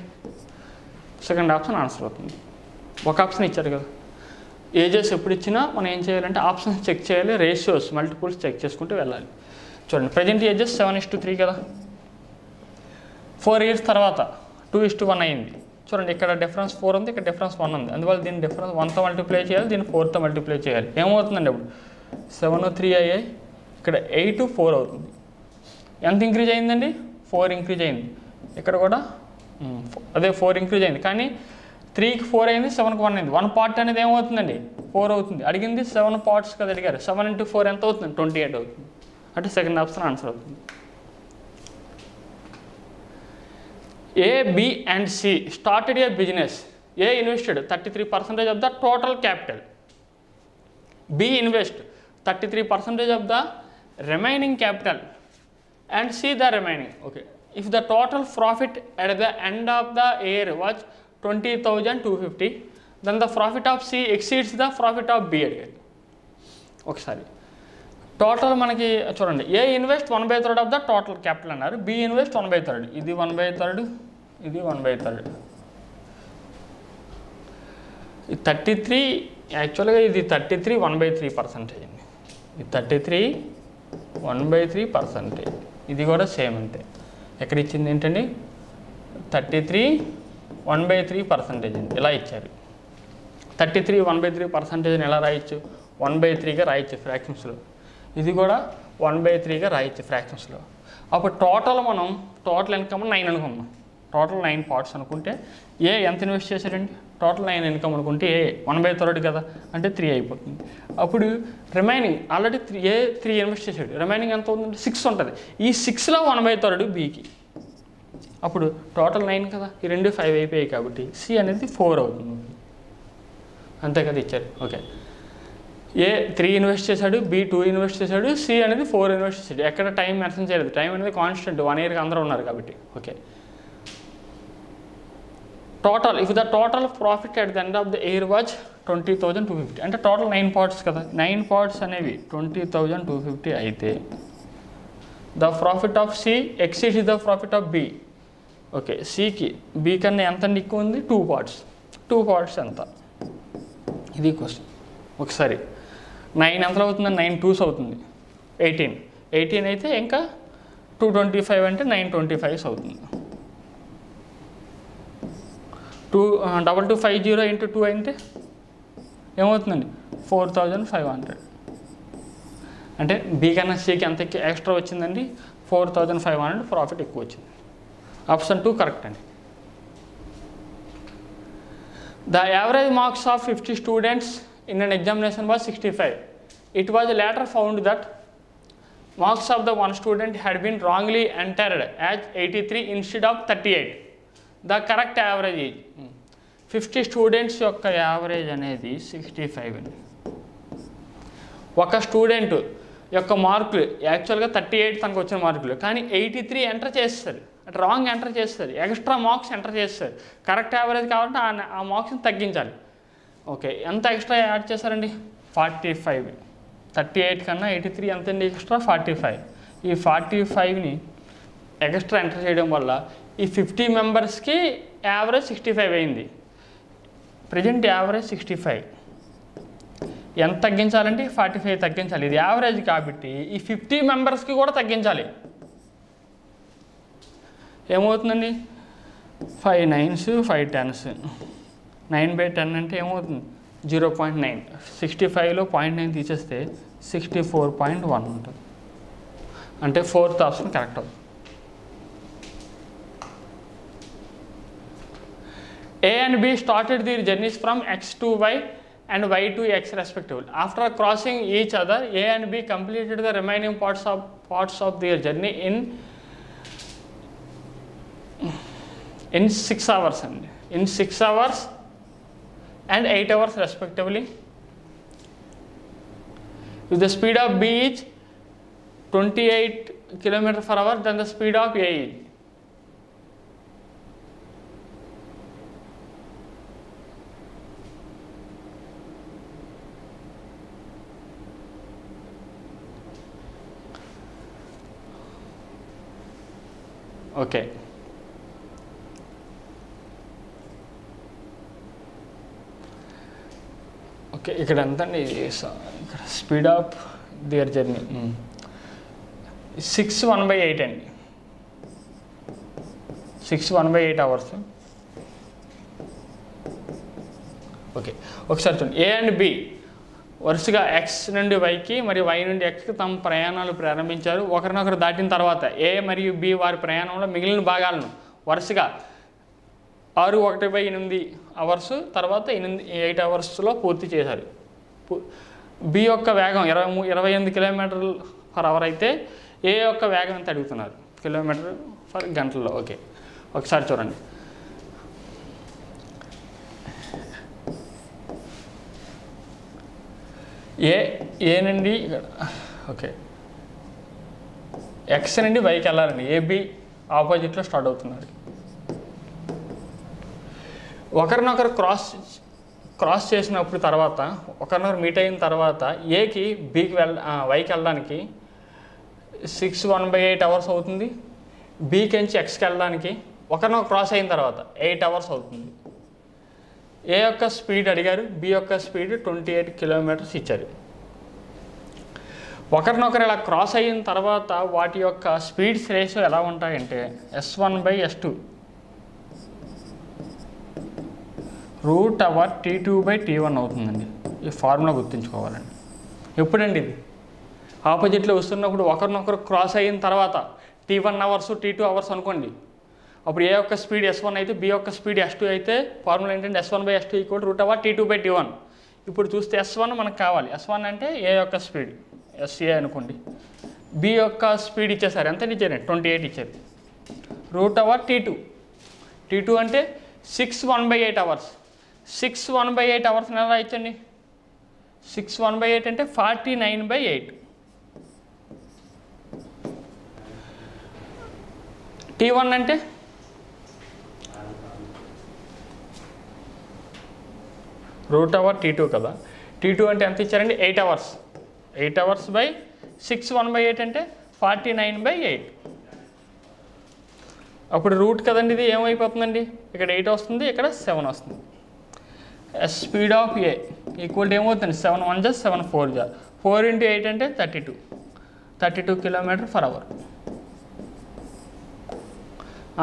Second option answer అవుతుంది. ఒక ఆప్షన్ ఇచ్చారు కదా. ఏజెస్ ఎప్పుడు ఇచ్చినా మనం ఏం చేయాలంటే ఆప్షన్స్ చెక్ చేయాలి, రేషియోస్ మల్టిపుల్స్ చెక్ చేసుకుంటూ వెళ్ళాలి. చూడండి ప్రజెంట్ ఏజెస్ 7:3 కదా, 4 years తర్వాత 2:1 అయింది. చూడండి ఇక్కడ డిఫరెన్స్ 4 ఉంది, ఇక్కడ డిఫరెన్స్ 1 ఉంది. అందువల్ల దీన్ని డిఫరెన్స్ 1తో మల్టిప్లై చేయాలి, దీన్ని 4తో మల్టిప్లై చేయాలి. ఏమవుతుందండి అప్పుడు 7 3 అయ్యాయి, ఇక్కడ 8 4 అవుతుంది. ఎంత ఇంక్రీజ్ అయిందండి? 4 ఇంక్రీజ్ అయింది. ఇక్కడ కూడా అదే 4 ఇంక్రీజ్ అయింది. కానీ 3కి 4 అయింది, 7కి 1 అయింది. 1 part అనేది ఏమవుతుందండి? 4 అవుతుంది. అడిగింది 7 parts కదా అడిగారు. 7 × 4 ఎంత అవుతుంది? 28 అవుతుంది. అంటే సెకండ్ ఆప్షన్ ఆన్సర్ అవుతుంది. A, B and C started a business. A invested 33% of the total capital. B invest 33% of the remaining capital and C the remaining. Okay. If the total profit at the end of the year was 20,250, then the profit of C exceeds the profit of B. ఒకసారి total మనకి చూడండి, ఏ invest 1/3 of the total capital అన్నారు, B invest 1/3, ఇది 1/3, ఇది 1/3. ఇది 33, యాక్చువల్గా ఇది 33 1/3% అండి. ఇది 33 1/3%. ఇది కూడా సేమ్ అంతే. ఎక్కడ ఇచ్చింది ఏంటండి? 33 1/3% అండి. ఇలా ఇచ్చారు. 33 1/3% ఎలా రాయొచ్చు? 1/3గా రాయొచ్చు ఫ్రాక్షన్స్లో. ఇది కూడా 1/3గా రాయొచ్చు ఫ్రాక్షన్స్లో. అప్పుడు టోటల్ ఇన్కమ్ 9 అనుకున్నాం. టోటల్ 9 parts అనుకుంటే ఏ ఎంత ఇన్వెస్ట్ చేశారండి? టోటల్ 9 ఇన్కమ్ అనుకుంటే ఏ 1/3 కదా, అంటే 3 అయిపోతుంది. అప్పుడు రిమైనింగ్ ఆల్రెడీ 3 ఇన్వెస్ట్ చేశాడు, రిమైనింగ్ ఎంత అవుతుంది? 6 ఉంటుంది. ఈ 6లో 1/3 బీకి. అప్పుడు టోటల్ 9 కదా, ఈ 2 5 అయిపోయాయి కాబట్టి సి అనేది 4 అవుతుంది. అంతే కదా ఇచ్చారు. ఓకే, ఏ 3 ఇన్వెస్ట్ చేశాడు, బి 2 ఇన్వెస్ట్ చేశాడు, సి అనేది 4 ఇన్వెస్ట్ చేశాడు. ఎక్కడ టైం మెన్షన్ చేయలేదు. టైం అనేది కాన్స్టెంట్, 1 yearకి అందరూ ఉన్నారు కాబట్టి. Okay, total if the total profit at the end of the year was 20,250, అంటే టోటల్ 9 parts కదా, 9 parts అనేవి 20,250 అయితే the profit of C exceeds the profit of B. Okay, సికి బి కన్నా ఎంత ఎక్కువ ఉంది? 2 parts. 2 parts ఎంత? ఇది క్వశ్చన్. ఒకసారి 9 ఎంత అవుతుందని 9 2s అవుతుంది, 18 అయితే ఇంకా 225 అంటే 925 అవుతుంది. 2250 × 2 అంటే ఏమవుతుందండి? 4,500. అంటే బి కన్నా సికి ఎంత ఎక్స్ట్రా వచ్చిందండి? 4,500 ప్రాఫిట్ ఎక్కువ వచ్చింది. ఆప్షన్ 2 కరెక్ట్ అండి. The average marks of 50 students in an examination was 65. It was later found that marks of the one student had been wrongly entered as 83 instead of 38. The correct average is 50 students యొక్క average అనేది 65 అండి. ఒక student యొక్క మార్కులు యాక్చువల్గా 38 తనకు వచ్చిన మార్కులు, కానీ 83 ఎంటర్ చేస్తారు, అంటే రాంగ్ ఎంటర్ చేస్తారు, ఎక్స్ట్రా మార్క్స్ ఎంటర్ చేస్తారు. కరెక్ట్ యావరేజ్ కావాలంటే ఆ మార్క్స్ని తగ్గించాలి. ఓకే, ఎంత ఎక్స్ట్రా యాడ్ చేశారండి? 45. 38 కన్నా 83 ఎంతండి ఎక్స్ట్రా? 45. ఈ 45ని ఎక్స్ట్రా ఎంటర్ చేయడం వల్ల ఈ 50 మెంబర్స్కి యావరేజ్ 65 అయింది. Present average 65. ఎంత తగ్గించాలంటే 45 తగ్గించాలి. ఇది యావరేజ్ కాబట్టి ఈ 50 మెంబర్స్కి కూడా తగ్గించాలి. ఏమవుతుందండి? 5 9s 5 10s. 9/10 అంటే ఏమవుతుంది? 0.9. 65లో 0.9 తీసేస్తే 64.1 ఉంటుంది. అంటే 4th ఆప్షన్ కరెక్ట్ అవుతుంది. A and B started their journeys from X to Y and Y to X respectively. After crossing each other, A and B completed the remaining parts of their journey in 6 hours and in 6 hours and 8 hours respectively. If the speed of B is 28 km/h, then the speed of A is okay. Okay, ఇక్కడ ఎంత అండి? ఇక్కడ speed of their journey 6/1/8 అండి, 6/1/8 hours. Okay, ఒకసారి చూడండి. ఏ and B వరుసగా X నుండి వైకి మరియు వై నుండి ఎక్స్కి తమ ప్రయాణాలు ప్రారంభించారు. ఒకరినొకరు దాటిన తర్వాత ఏ మరియు బి వారి ప్రయాణంలో మిగిలిన భాగాలను వరుసగా 6/1/8 అవర్స్ తర్వాత 8 అవర్స్లో పూర్తి చేశారు. బి యొక్క వేగం 28 km/h అయితే ఏ యొక్క వేగం ఎంత అడుగుతున్నారు, km/గంటల్లో. ఓకే, ఒకసారి చూడండి. ఏ నుండి ఓకే ఎక్స్ నుండి వైకి వెళ్ళాలండి. ఏబి ఆపోజిట్లో స్టార్ట్ అవుతున్నారు. ఒకరినొకరు క్రాస్ చేసినప్పుడు తర్వాత ఒకరినొకరు మీట్ అయిన తర్వాత ఏకి బికి వైకి వెళ్ళడానికి 6/1/8 అవర్స్ అవుతుంది. బీకి నుంచి ఎక్స్కి వెళ్ళడానికి ఒకరినొకరు క్రాస్ అయిన తర్వాత 8 అవర్స్ అవుతుంది. ఏ యొక్క స్పీడ్ అడిగారు, బి యొక్క స్పీడ్ 28 km ఇచ్చారు. ఒకరినొకరు ఇలా క్రాస్ అయిన తర్వాత వాటి యొక్క స్పీడ్స్ రేషియో ఎలా ఉంటాయంటే S1/S2 √T2/T1 అవుతుందండి. ఈ ఫార్ములా గుర్తుంచుకోవాలండి. ఎప్పుడండి ఇది ఆపోజిట్లో వస్తున్నప్పుడు ఒకరినొకరు క్రాస్ అయిన తర్వాత T1 అవర్స్ T2 అవర్స్ అనుకోండి. అప్పుడు ఏ యొక్క స్పీడ్ S1 అయితే బి యొక్క స్పీడ్ S2 అయితే ఫార్ములా ఏంటంటే S1/S2 √T2/T1. ఇప్పుడు చూస్తే S1 మనకు కావాలి. S1 అంటే ఏ యొక్క స్పీడ్, SA అనుకోండి. బి యొక్క స్పీడ్ ఇచ్చేసారు, ఎంత ఇచ్చారండి 28 ఇచ్చారు. √T2. T2 అంటే 6/1/8 అవర్స్. 6/1/8 అవర్స్ ఎలా ఇచ్చండి, 6/1/8 అంటే 49/8. T1 అంటే √T2 కదా. T2 అంటే ఎంత ఇచ్చారండి 8 అవర్స్. 8 అవర్స్ బై 6/1/8 అంటే 49/8. అప్పుడు రూట్ కదండి, ఇది ఏమైపోతుందండి, ఇక్కడ 8 వస్తుంది, ఇక్కడ 7 వస్తుంది. Speed of A equal to ఏమవుతుంది 7 1 జా 7 4 జా 4 × 8 అంటే 32 km/h.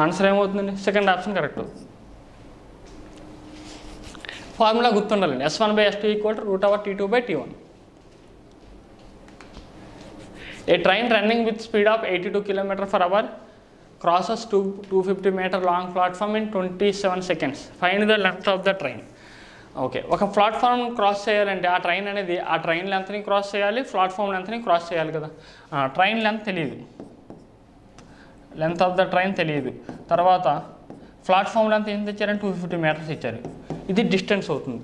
ఆన్సర్ ఏమవుతుందండి, సెకండ్ ఆప్షన్ కరెక్ట్ అవుతుంది. Formula గుర్తుండాలండి. S1/S2 √T2/T1. A train running with speed of 82 km/h crosses 250 meter long platform in 27 seconds. Find the length of the train. Okay, ఒక platform cross చేయాలంటే ఆ train అనేది ఆ train లెంత్ని cross చేయాలి, platform లెంత్ని cross చేయాలి కదా. Train length తెలియదు, length of the train తెలియదు. తర్వాత ప్లాట్ఫామ్ లెంత్ ఎంత ఇచ్చారంటే 250 meters ఇచ్చారు. ఇది డిస్టెన్స్ అవుతుంది,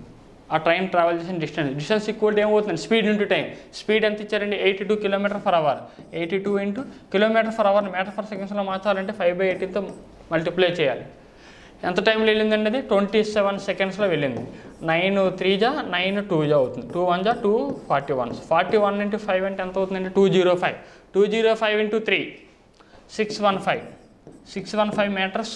ఆ ట్రైన్ ట్రావెల్ చేసిన డిస్టెన్స్ ఈక్వల్ టు ఏమవుతుంది స్పీడ్ ఇంటూ టైం. స్పీడ్ ఎంత ఇచ్చారండి 82 km/h. 82 × km/h మీటర్/సెకండ్స్లో మార్చాలంటే 5/18తో మల్టిప్లై చేయాలి. ఎంత టైంలో వెళ్ళిందండి అది 27 secondsలో వెళ్ళింది. 9 3 జా 9 2 జా అవుతుంది. 2 1 జా 2 41. 41 × 5 అంటే ఎంత అవుతుందండి 205. 205 × 3 615. 615 meters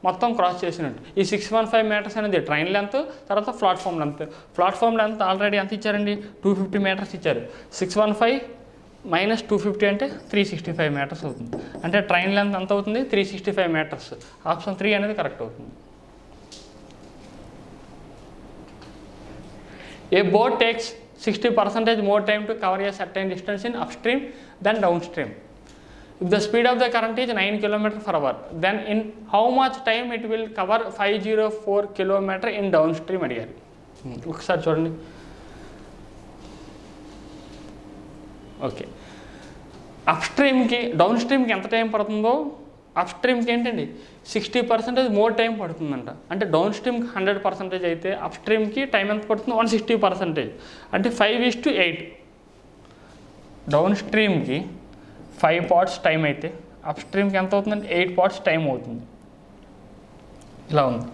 మొత్తం క్రాస్ చేసినట్టు. ఈ 615 meters అనేది ట్రైన్ లెంత్, తర్వాత platform length. Platform length already ఎంత ఇచ్చారండి 250 meters ఇచ్చారు. 615 - 250 అంటే 365 meters అవుతుంది. అంటే ట్రైన్ లెంత్ ఎంత అవుతుంది 365 meters. ఆప్షన్ 3 అనేది కరెక్ట్ అవుతుంది. ఏ boat takes 60% more time to cover a certain distance in upstream than downstream. If the speed of the current is 9 km/h, then in how much time it will cover 504 km in downstream అడిగారు. ఒకసారి చూడండి. Okay, అప్స్ట్రీమ్కి డౌన్స్ట్రీమ్కి ఎంత time పడుతుందో అప్స్ట్రీమ్కి ఏంటండి 60% more time పడుతుందంట. అంటే డౌన్స్ట్రీమ్కి 100% అయితే అప్స్ట్రీమ్కి time ఎంత పడుతుంది 160%. అంటే 5:8. డౌన్స్ట్రీమ్కి 5 parts టైం అయితే అప్స్ట్రీమ్కి ఎంత అవుతుందంటే 8 parts టైం అవుతుంది. ఇలా ఉంది.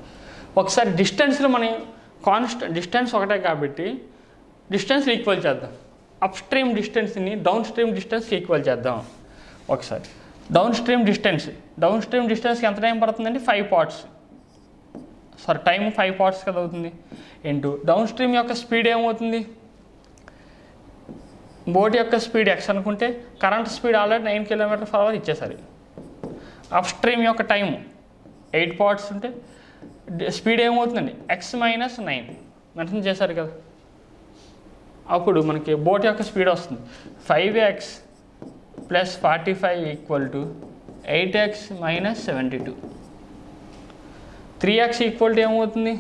ఒకసారి డిస్టెన్స్లో మనం డిస్టెన్స్ ఒకటే కాబట్టి డిస్టెన్స్ ఈక్వల్ చేద్దాం. అప్స్ట్రీమ్ డిస్టెన్స్ని డౌన్ స్ట్రీమ్ డిస్టెన్స్కి ఈక్వల్ చేద్దాం. ఒకసారి డౌన్ స్ట్రీమ్ డిస్టెన్స్కి ఎంత టైం పడుతుందండి 5 parts. టైం 5 parts కదా అవుతుంది. ఇంటూ డౌన్ స్ట్రీమ్ యొక్క స్పీడ్ ఏమవుతుంది బోట్ యొక్క స్పీడ్ x అనుకుంటే కరెంట్ స్పీడ్ ఆల్రెడీ 9 km/h ఇచ్చేసరి. అప్ స్ట్రీమ్ యొక్క టైం 8 పార్ట్స్ ఉంటే స్పీడ్ ఏమవుతుందండి x - 9 మెన్షన్ చేశారు కదా. అప్పుడు మనకి బోట్ యొక్క స్పీడ్ వస్తుంది 5x + 45 = 8x - 72. 3x equal to ఏమవుతుంది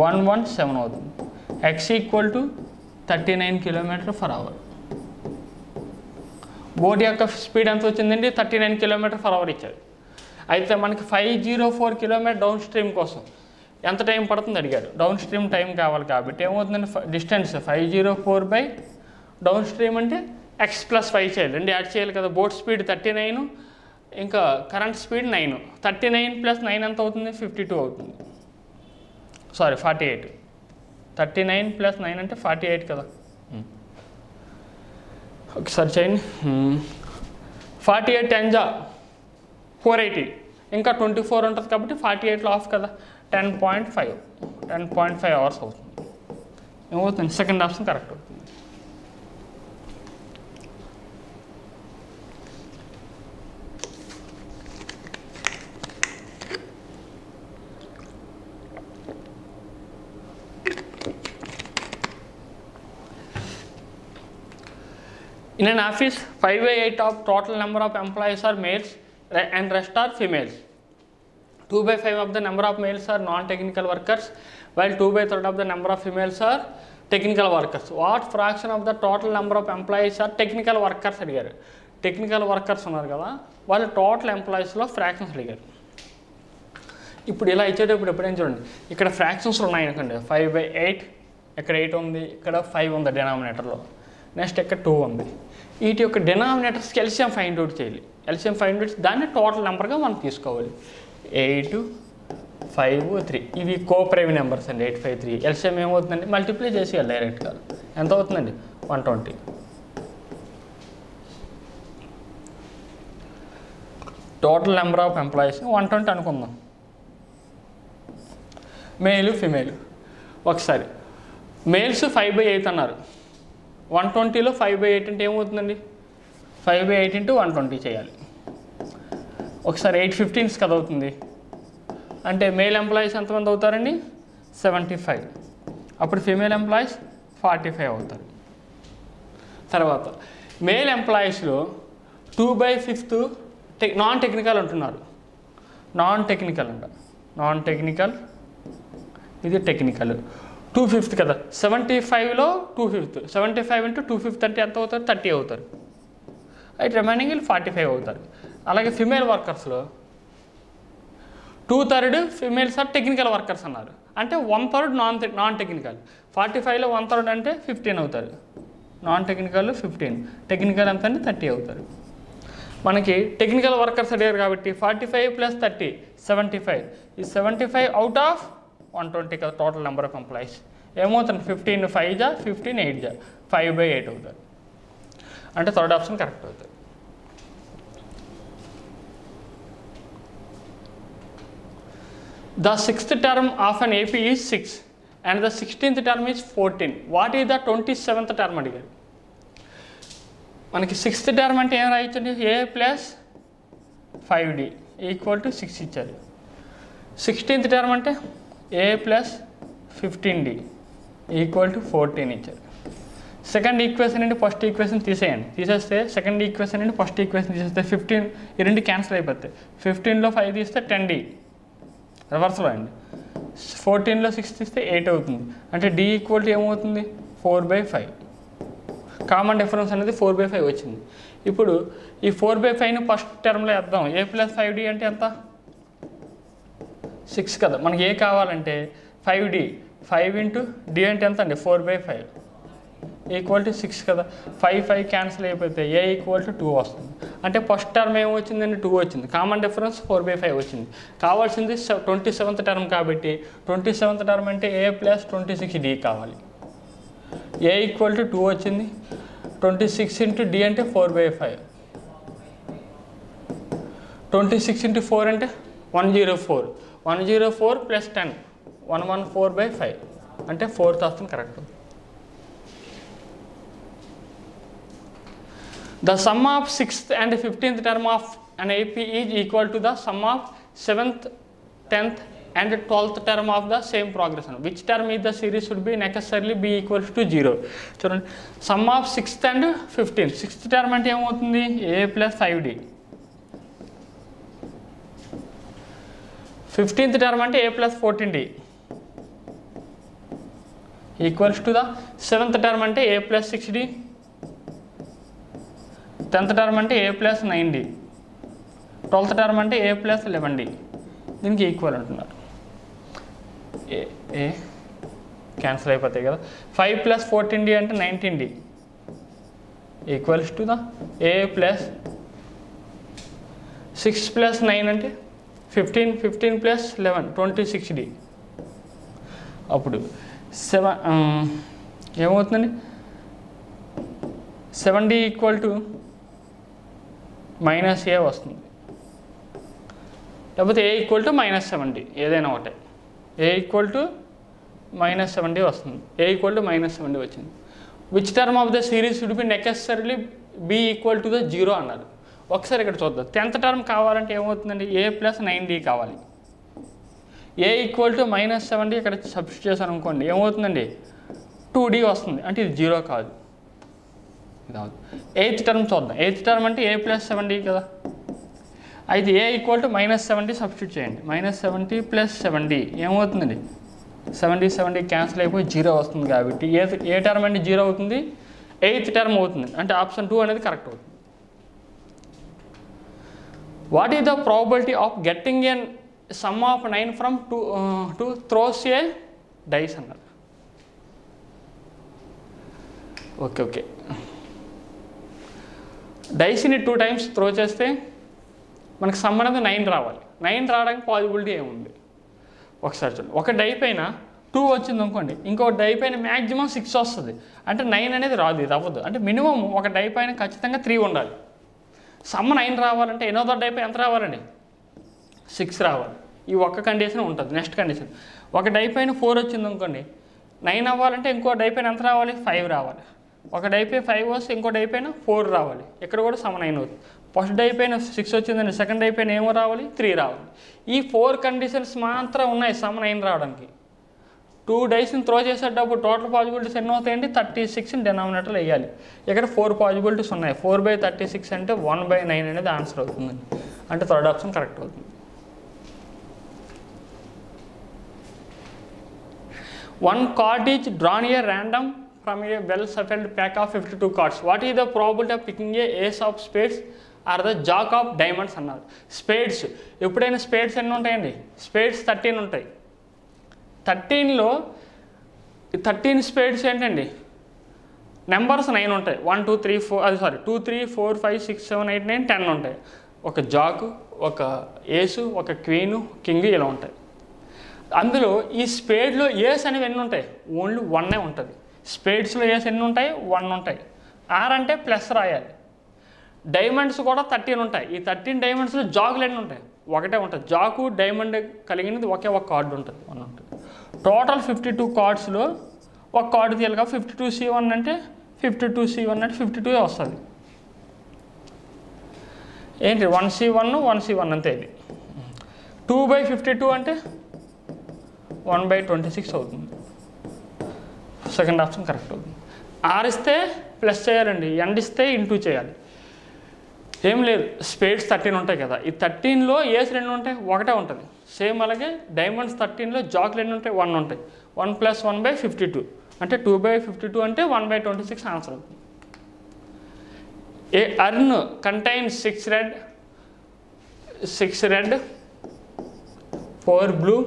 117 అవుతుంది. x = 39 km/h. బోట్ యొక్క స్పీడ్ ఎంత వచ్చిందండి 39 km/h ఇచ్చారు. అయితే మనకి 504 km డౌన్ స్ట్రీమ్ కోసం ఎంత టైం పడుతుంది అడిగారు. డౌన్ స్ట్రీమ్ టైం కావాలి కాబట్టి ఏమవుతుందండి డిస్టెన్స్ 504 డౌన్ స్ట్రీమ్ అంటే x + 5 చేయాలి, 2 యాడ్ చేయాలి కదా. బోట్ స్పీడ్ 39 ఇంకా కరెంట్ స్పీడ్ 9. 39 + 9 ఎంత అవుతుంది 52 అవుతుంది. సారీ 48. 39 + 9 అంటే 48 కదా. ఒకసారి చేయండి. 48 10 480 ఇంకా 24 ఉంటుంది కాబట్టి 48లో ఆఫ్ కదా 10.5 అవర్స్ అవుతుంది. ఏమవుతుంది సెకండ్ ఆప్షన్ కరెక్ట్ అవుతుంది. In an office, 5/8 of total number of employees are males and rest are females. 2/5 of the number of males are non-technical workers, while 2/3 of the number of females are technical workers. What fraction of the total number of employees are technical workers అడిగారు. Technical workers ఉన్నారు కదా, వాళ్ళు total ఎంప్లాయీస్లో fractions అడిగారు. ఇప్పుడు ఇలా ఇచ్చేటప్పుడు ఎప్పుడేం చూడండి, ఇక్కడ ఫ్రాక్షన్స్ ఉన్నాయి అనుకోండి 5/8, ఇక్కడ 8 ఉంది, ఇక్కడ 5 ఉంది డినామినేటర్లో, నెక్స్ట్ ఇక్కడ 2 ఉంది. వీటి యొక్క డినామినేటర్స్కి ఎల్సిఎం ఫైండ్ అవుట్ చేయాలి. ఎల్సిఎం ఫైండ్ అవుట్ దాన్ని టోటల్ నెంబర్గా మనం తీసుకోవాలి. 8, 5, 3 ఇవి కోప్రైవ్ నెంబర్స్ అండి. 8, 5, 3 ఎల్సిఎం ఏమవుతుందండి మల్టిప్లై చేసేయాలి డైరెక్ట్గా. ఎంత అవుతుందండి 120. టోటల్ నెంబర్ ఆఫ్ ఎంప్లాయీస్ 120 అనుకుందాం. మేలు ఫిమేల్. ఒకసారి మేల్స్ 5/8 అన్నారు. 120లో 5/8 అంటే ఏమవుతుందండి 5/8 × 120 చేయాలి. ఒకసారి 8/15 కదా అవుతుంది. అంటే మేల్ ఎంప్లాయీస్ ఎంతమంది అవుతారండి 75. అప్పుడు ఫీమేల్ ఎంప్లాయీస్ 45 అవుతారు. తర్వాత మేల్ ఎంప్లాయీస్లో 2/5 నాన్ టెక్నికల్ అంటున్నారు. నాన్ టెక్నికల్ అంట, నాన్ టెక్నికల్ ఇది టెక్నికల్. 2/5 కదా, 75లో 2/5, 75 × 2/5 అంటే ఎంత అవుతారు 30 అవుతారు. అయితే రిమైనింగ్ 45 అవుతారు. అలాగే ఫిమేల్ వర్కర్స్లో 2/3 ఫిమేల్స్ ఆర్ టెక్నికల్ వర్కర్స్ అన్నారు. అంటే 1/3 నాన్ టెక్నికల్. 45లో 1/3 అంటే 15 అవుతారు. నాన్ టెక్నికల్ 15, టెక్నికల్ ఎంత అంటే 30 అవుతారు. మనకి టెక్నికల్ వర్కర్స్ అడిగారు కాబట్టి 45 + 30 75. ఈ 75 అవుట్ ఆఫ్ 120 కదా టోటల్ నెంబర్ ఆఫ్ ఎంప్లాయీస్. ఏమవుతుంది 15 5 15 8 5/8 అవుతారు. అంటే థర్డ్ ఆప్షన్ కరెక్ట్ అవుతుంది. The 6th term of an AP is 6 and the 16th term is 14. What is the 27th term అడిగారు. మనకి 6th term అంటే ఏం రాయొచ్చండి A + 5D = 6 ఇచ్చారు. 16th term అంటే A + 15D = 14 ఇచ్చారు. సెకండ్ ఈక్వేషన్ నుండి ఫస్ట్ ఈక్వేషన్ తీసేయండి. తీసేస్తే సెకండ్ ఈక్వేషన్ నుండి ఫస్ట్ ఈక్వేషన్ తీసేస్తే 15 ఈ రెండు క్యాన్సిల్ అయిపోతాయి. 15లో 5 తీస్తే 10D రివర్స్లో అండి. 14లో 6 తీస్తే 8 అవుతుంది. అంటే D = ఏమవుతుంది 4/5. కామన్ డిఫరెన్స్ అనేది 4/5 వచ్చింది. ఇప్పుడు ఈ 4/5ని ఫస్ట్ టర్మ్లో వేద్దాం. A + 5D అంటే ఎంత 6 కదా. మనకి ఏ కావాలంటే 5D, 5 × D అంటే ఎంత అండి 4/5 = 6 కదా. 5 క్యాన్సిల్ అయిపోతే A = 2 వస్తుంది. అంటే ఫస్ట్ టర్మ్ ఏమొచ్చిందండి 2 వచ్చింది. కామన్ డిఫరెన్స్ 4/5 వచ్చింది. కావాల్సింది 27th టర్మ్ కాబట్టి 27th టర్మ్ అంటే A + 26D కావాలి. A = 2 వచ్చింది. 26 × D అంటే 4/5. 26 × 4 అంటే 104. 104 + 10 114/5 అంటే 4th option correct. The sum of 6th and 15th term of an AP is equal to the sum of 7th, 10th and 12th term of the same progression. Which term is the series should be necessarily be equals to 0. చూడండి, sum of 6th and 15th. 6th term అంటే ఏమవుతుంది? A plus 5D. 15th term అంటే A plus 14D equals to the 7th term అంటే A plus 6D. 10th term అంటే A plus 9D. 12th term అంటే A plus 11D. దీనికి equal అంటున్నారు. ఏ cancel అయిపోతాయి కదా. 5 plus 14D అంటే 19D equals to the A plus 6 plus 9 అంటే 15 plus 11 26D. అప్పుడు 7 ఏమవుతుందండి? 7D ఈక్వల్ టు -A వస్తుంది, లేకపోతే A ఈక్వల్ టు -7D, ఏదైనా ఒకటే. A ఈక్వల్ టు -7D వస్తుంది. A ఈక్వల్ టు -7D వచ్చింది. Which term of the series should be necessarily B equal to the 0 అన్నారు. ఒకసారి ఇక్కడ చూద్దాం. 10th టర్మ్ కావాలంటే ఏమవుతుందండి? A plus 9D కావాలి. A ఈక్వల్ టు -7D ఇక్కడ సబ్స్టిట్యూట్ చేశాను అనుకోండి, ఏమవుతుందండి? 2D వస్తుంది, అంటే ఇది 0 కాదు, ఇది అవుతుంది. 8th టర్మ్ చూద్దాం. 8th టర్మ్ అంటే A plus 7D కదా. అయితే A equal to -7D substitute చేయండి. -70 plus 7D ఏమవుతుందండి? 70 క్యాన్సిల్ అయిపోయి 0 వస్తుంది. కాబట్టి ఏ టర్మ్ అంటే 0 అవుతుంది? 8th టర్మ్ అవుతుంది. అంటే ఆప్షన్ 2 అనేది కరెక్ట్ అవుతుంది. What is the probability of getting an sum of 9 from 2 throws a dice అన్నారు. ఓకే, డైస్ని 2 times త్రో చేస్తే మనకు సమ్ అనేది 9 రావాలి. 9 రావడానికి పాసిబిలిటీ ఏముంది? ఒకసారి చూడండి. ఒక డై పైన 2 వచ్చింది అనుకోండి, ఇంకో డై పైన మ్యాక్సిమం 6 వస్తుంది. అంటే 9 అనేది రాదు, ఇది అవ్వదు. అంటే మినిమం ఒక డై పైన ఖచ్చితంగా 3 ఉండాలి. సమ్ 9 రావాలంటే ఎనోదో డై పైన ఎంత రావాలండి? 6 రావాలి. ఈ ఒక్క కండిషన్ ఉంటుంది. నెక్స్ట్ కండిషన్, ఒక డై పైన 4 వచ్చింది అనుకోండి, 9 అవ్వాలంటే ఇంకో డై పైన ఎంత రావాలి? 5 రావాలి. ఒక డై పైన 5 వస్తే ఇంకో డై పైన 4 రావాలి. ఇక్కడ కూడా సమ్ 9 అవుతుంది. ఫస్ట్ డై పైన 6 వచ్చిందండి, సెకండ్ డై పైన ఏమో రావాలి? 3 రావాలి. ఈ 4 కండిషన్స్ మాత్రం ఉన్నాయి సమ్ 9 రావడానికి. 2 డైస్ని త్రో చేసేటప్పుడు టోటల్ పాసిబిలిటీస్ ఎన్ని అవుతాయండి? 36 డినామినేటర్లు వేయాలి. ఇక్కడ 4 పాసిబిలిటీస్ ఉన్నాయి. 4/36 అంటే 1/9 అనేది ఆన్సర్ అవుతుందండి. అంటే థర్డ్ ఆప్షన్ కరెక్ట్ అవుతుంది. 1 card is drawn a random from a well-shuffled pack of 52 cards. What is the probability of picking a ace of spades or the jack of diamonds అన్నారు. Spades ఎప్పుడైనా spades ఎన్ని ఉంటాయండి? Spades 13 ఉంటాయి. 13లో 13 spades ఏంటండి? Numbers 9 ఉంటాయి. 1 2 3 4 2 3 4 5 6 7 8 9 10 ఉంటాయి. ఒక జాకు, ఒక ఏసు, ఒక క్వీను, కింగ్ ఇలా ఉంటాయి. అందులో ఈ స్పేడ్లో ఏస్ అనేవి ఎన్ని ఉంటాయి? ఓన్లీ 1 ఉంటుంది. స్పేడ్స్లో ఏస్ ఎన్ని ఉంటాయి? 1 ఉంటాయి. ఆర్ అంటే ప్లస్ రాయాలి. డైమండ్స్ కూడా 13 ఉంటాయి. ఈ 13 డైమండ్స్లో జాకులు ఎన్ని ఉంటాయి? ఒకటే ఉంటుంది. జాకు డైమండ్ కలిగినది ఒకే ఒక కార్డు ఉంటుంది, 1 ఉంటుంది. టోటల్ 52 కార్డ్స్లో ఒక కార్డు తీయాలి. 52C1 అంటే 52C1 అంటే 52 వస్తుంది. ఏంటి? 1C1 అంతే. ఇది 2/52 అంటే 1/26 అవుతుంది. సెకండ్ ఆప్షన్ కరెక్ట్ అవుతుంది. ఆర్ ఇస్తే ప్లస్ చేయాలండి, ఎండ్ ఇస్తే ఇంటూ చేయాలి. ఏం లేదు, స్పేడ్స్ 13 ఉంటాయి కదా. ఈ 13లో ఏస్ 2 ఉంటాయి, ఒకటే ఉంటుంది. సేమ్ అలాగే డైమండ్స్ 13లో జాకులు ఎన్ని ఉంటాయి? 1 ఉంటాయి. 1 + 1/52 అంటే 2/52 అంటే 1/26 ఆన్సర్ అవుతుంది. A urn contains 6 red 4 blue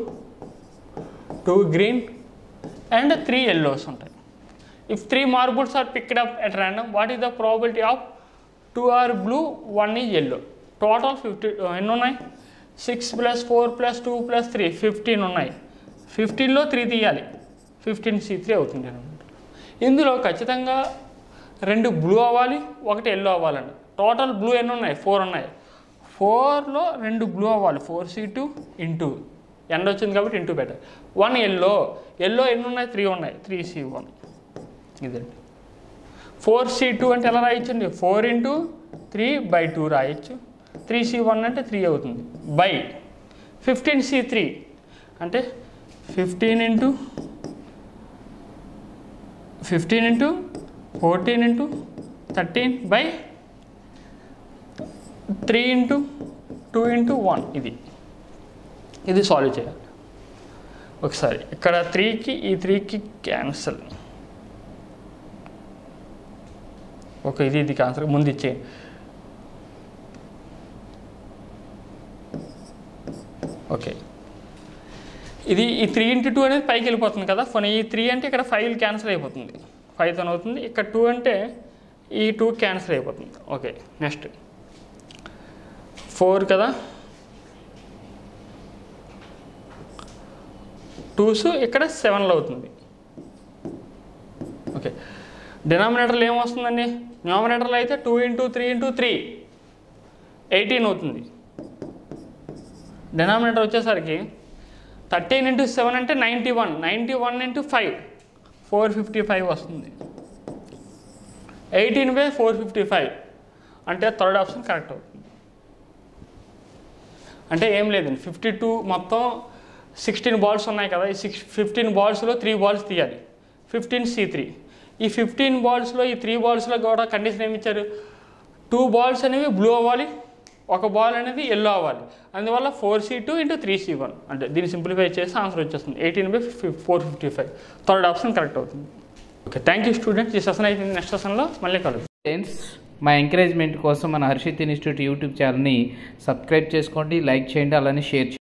2 green and 3 yellows ఉంటాయి. If 3 marbles are picked up at random, what is the probability of 2 are blue 1 is yellow? Total 50 ఎన్ని ఉన్నాయి? 6 + 4 + 2 + 3 15 ఉన్నాయి. 15లో 3 తీయాలి, 15C3 అవుతుంది. ఇందులో ఖచ్చితంగా 2 బ్లూ అవ్వాలి, 1 ఎల్లో అవ్వాలండి. టోటల్ బ్లూ ఎన్ని ఉన్నాయి? 4 ఉన్నాయి. 4లో 2 బ్లూ అవ్వాలి, 4C2 ఇంటూ ఎండ్ వచ్చింది కాబట్టి ఇంటూ పెట్టాలి. 1 ఎల్లో ఎన్ని ఉన్నాయి? 3 ఉన్నాయి, 3C1. ఇదండి 4C2 అంటే ఎలా రాయొచ్చండి, 4×3/2 రాయొచ్చు. 3C1 అంటే 3 అవుతుంది బై 15C3 అంటే 15 × 14 × 13 బై 3 × 2 × 1. ఇది సాల్వ్ చేయాలి. ఒకసారి ఇక్కడ 3కి ఈ 3కి క్యాన్సల్. ఓకే, ఇది క్యాన్సల్. ముందు ఇచ్చే ఓకే, ఇది ఈ 3×2 అనేది పైకి వెళ్ళిపోతుంది కదా. ఈ 3 అంటే ఇక్కడ 5 క్యాన్సిల్ అయిపోతుంది, 5తో అవుతుంది. ఇక్కడ 2 అంటే ఈ 2 క్యాన్సిల్ అయిపోతుంది. ఓకే, నెక్స్ట్ 4 కదా, 2s ఇక్కడ 7లో అవుతుంది. ఓకే, డినామినేటర్లో ఏమొస్తుందండి, న్యూమరేటర్లో అయితే 2 × 3 × 3 18 అవుతుంది. డినామినేటర్ వచ్చేసరికి 13 × 7 అంటే 91, 91 × 5 455 వస్తుంది. 18/455 అంటే థర్డ్ ఆప్షన్ కరెక్ట్ అవుతుంది. అంటే ఏం లేదండి, 52 మొత్తం 16 బాల్స్ ఉన్నాయి కదా, ఈ 15 బాల్స్లో 3 బాల్స్ తీయాలి. 15C3. ఈ 15 బాల్స్లో ఈ 3 బాల్స్లో కూడా కండిషన్ ఏమి ఇచ్చారు, 2 బాల్స్ అనేవి బ్లూ అవ్వాలి, ఒక బాల్ అనేది ఎల్లో అవ్వాలి. అందువల్ల 4C2 × 3C1 అంటే దీన్ని సింప్లిఫై చేసి ఆన్సర్ వచ్చేస్తుంది 18/455. థర్డ్ ఆప్షన్ కరెక్ట్ అవుతుంది. Okay, thank you students. ఈ సెషన్ అయితే నెక్స్ట్ సెషన్లో మళ్ళీ కలుగుతాం. ఫ్రెండ్స్, మా ఎంకరేజ్మెంట్ కోసం మన హర్షిత్ ఇన్స్టిట్యూట్ యూట్యూబ్ ఛానల్ని సబ్స్క్రైబ్ చేసుకోండి, లైక్ చేయండి, అలానే షేర్ చేయండి.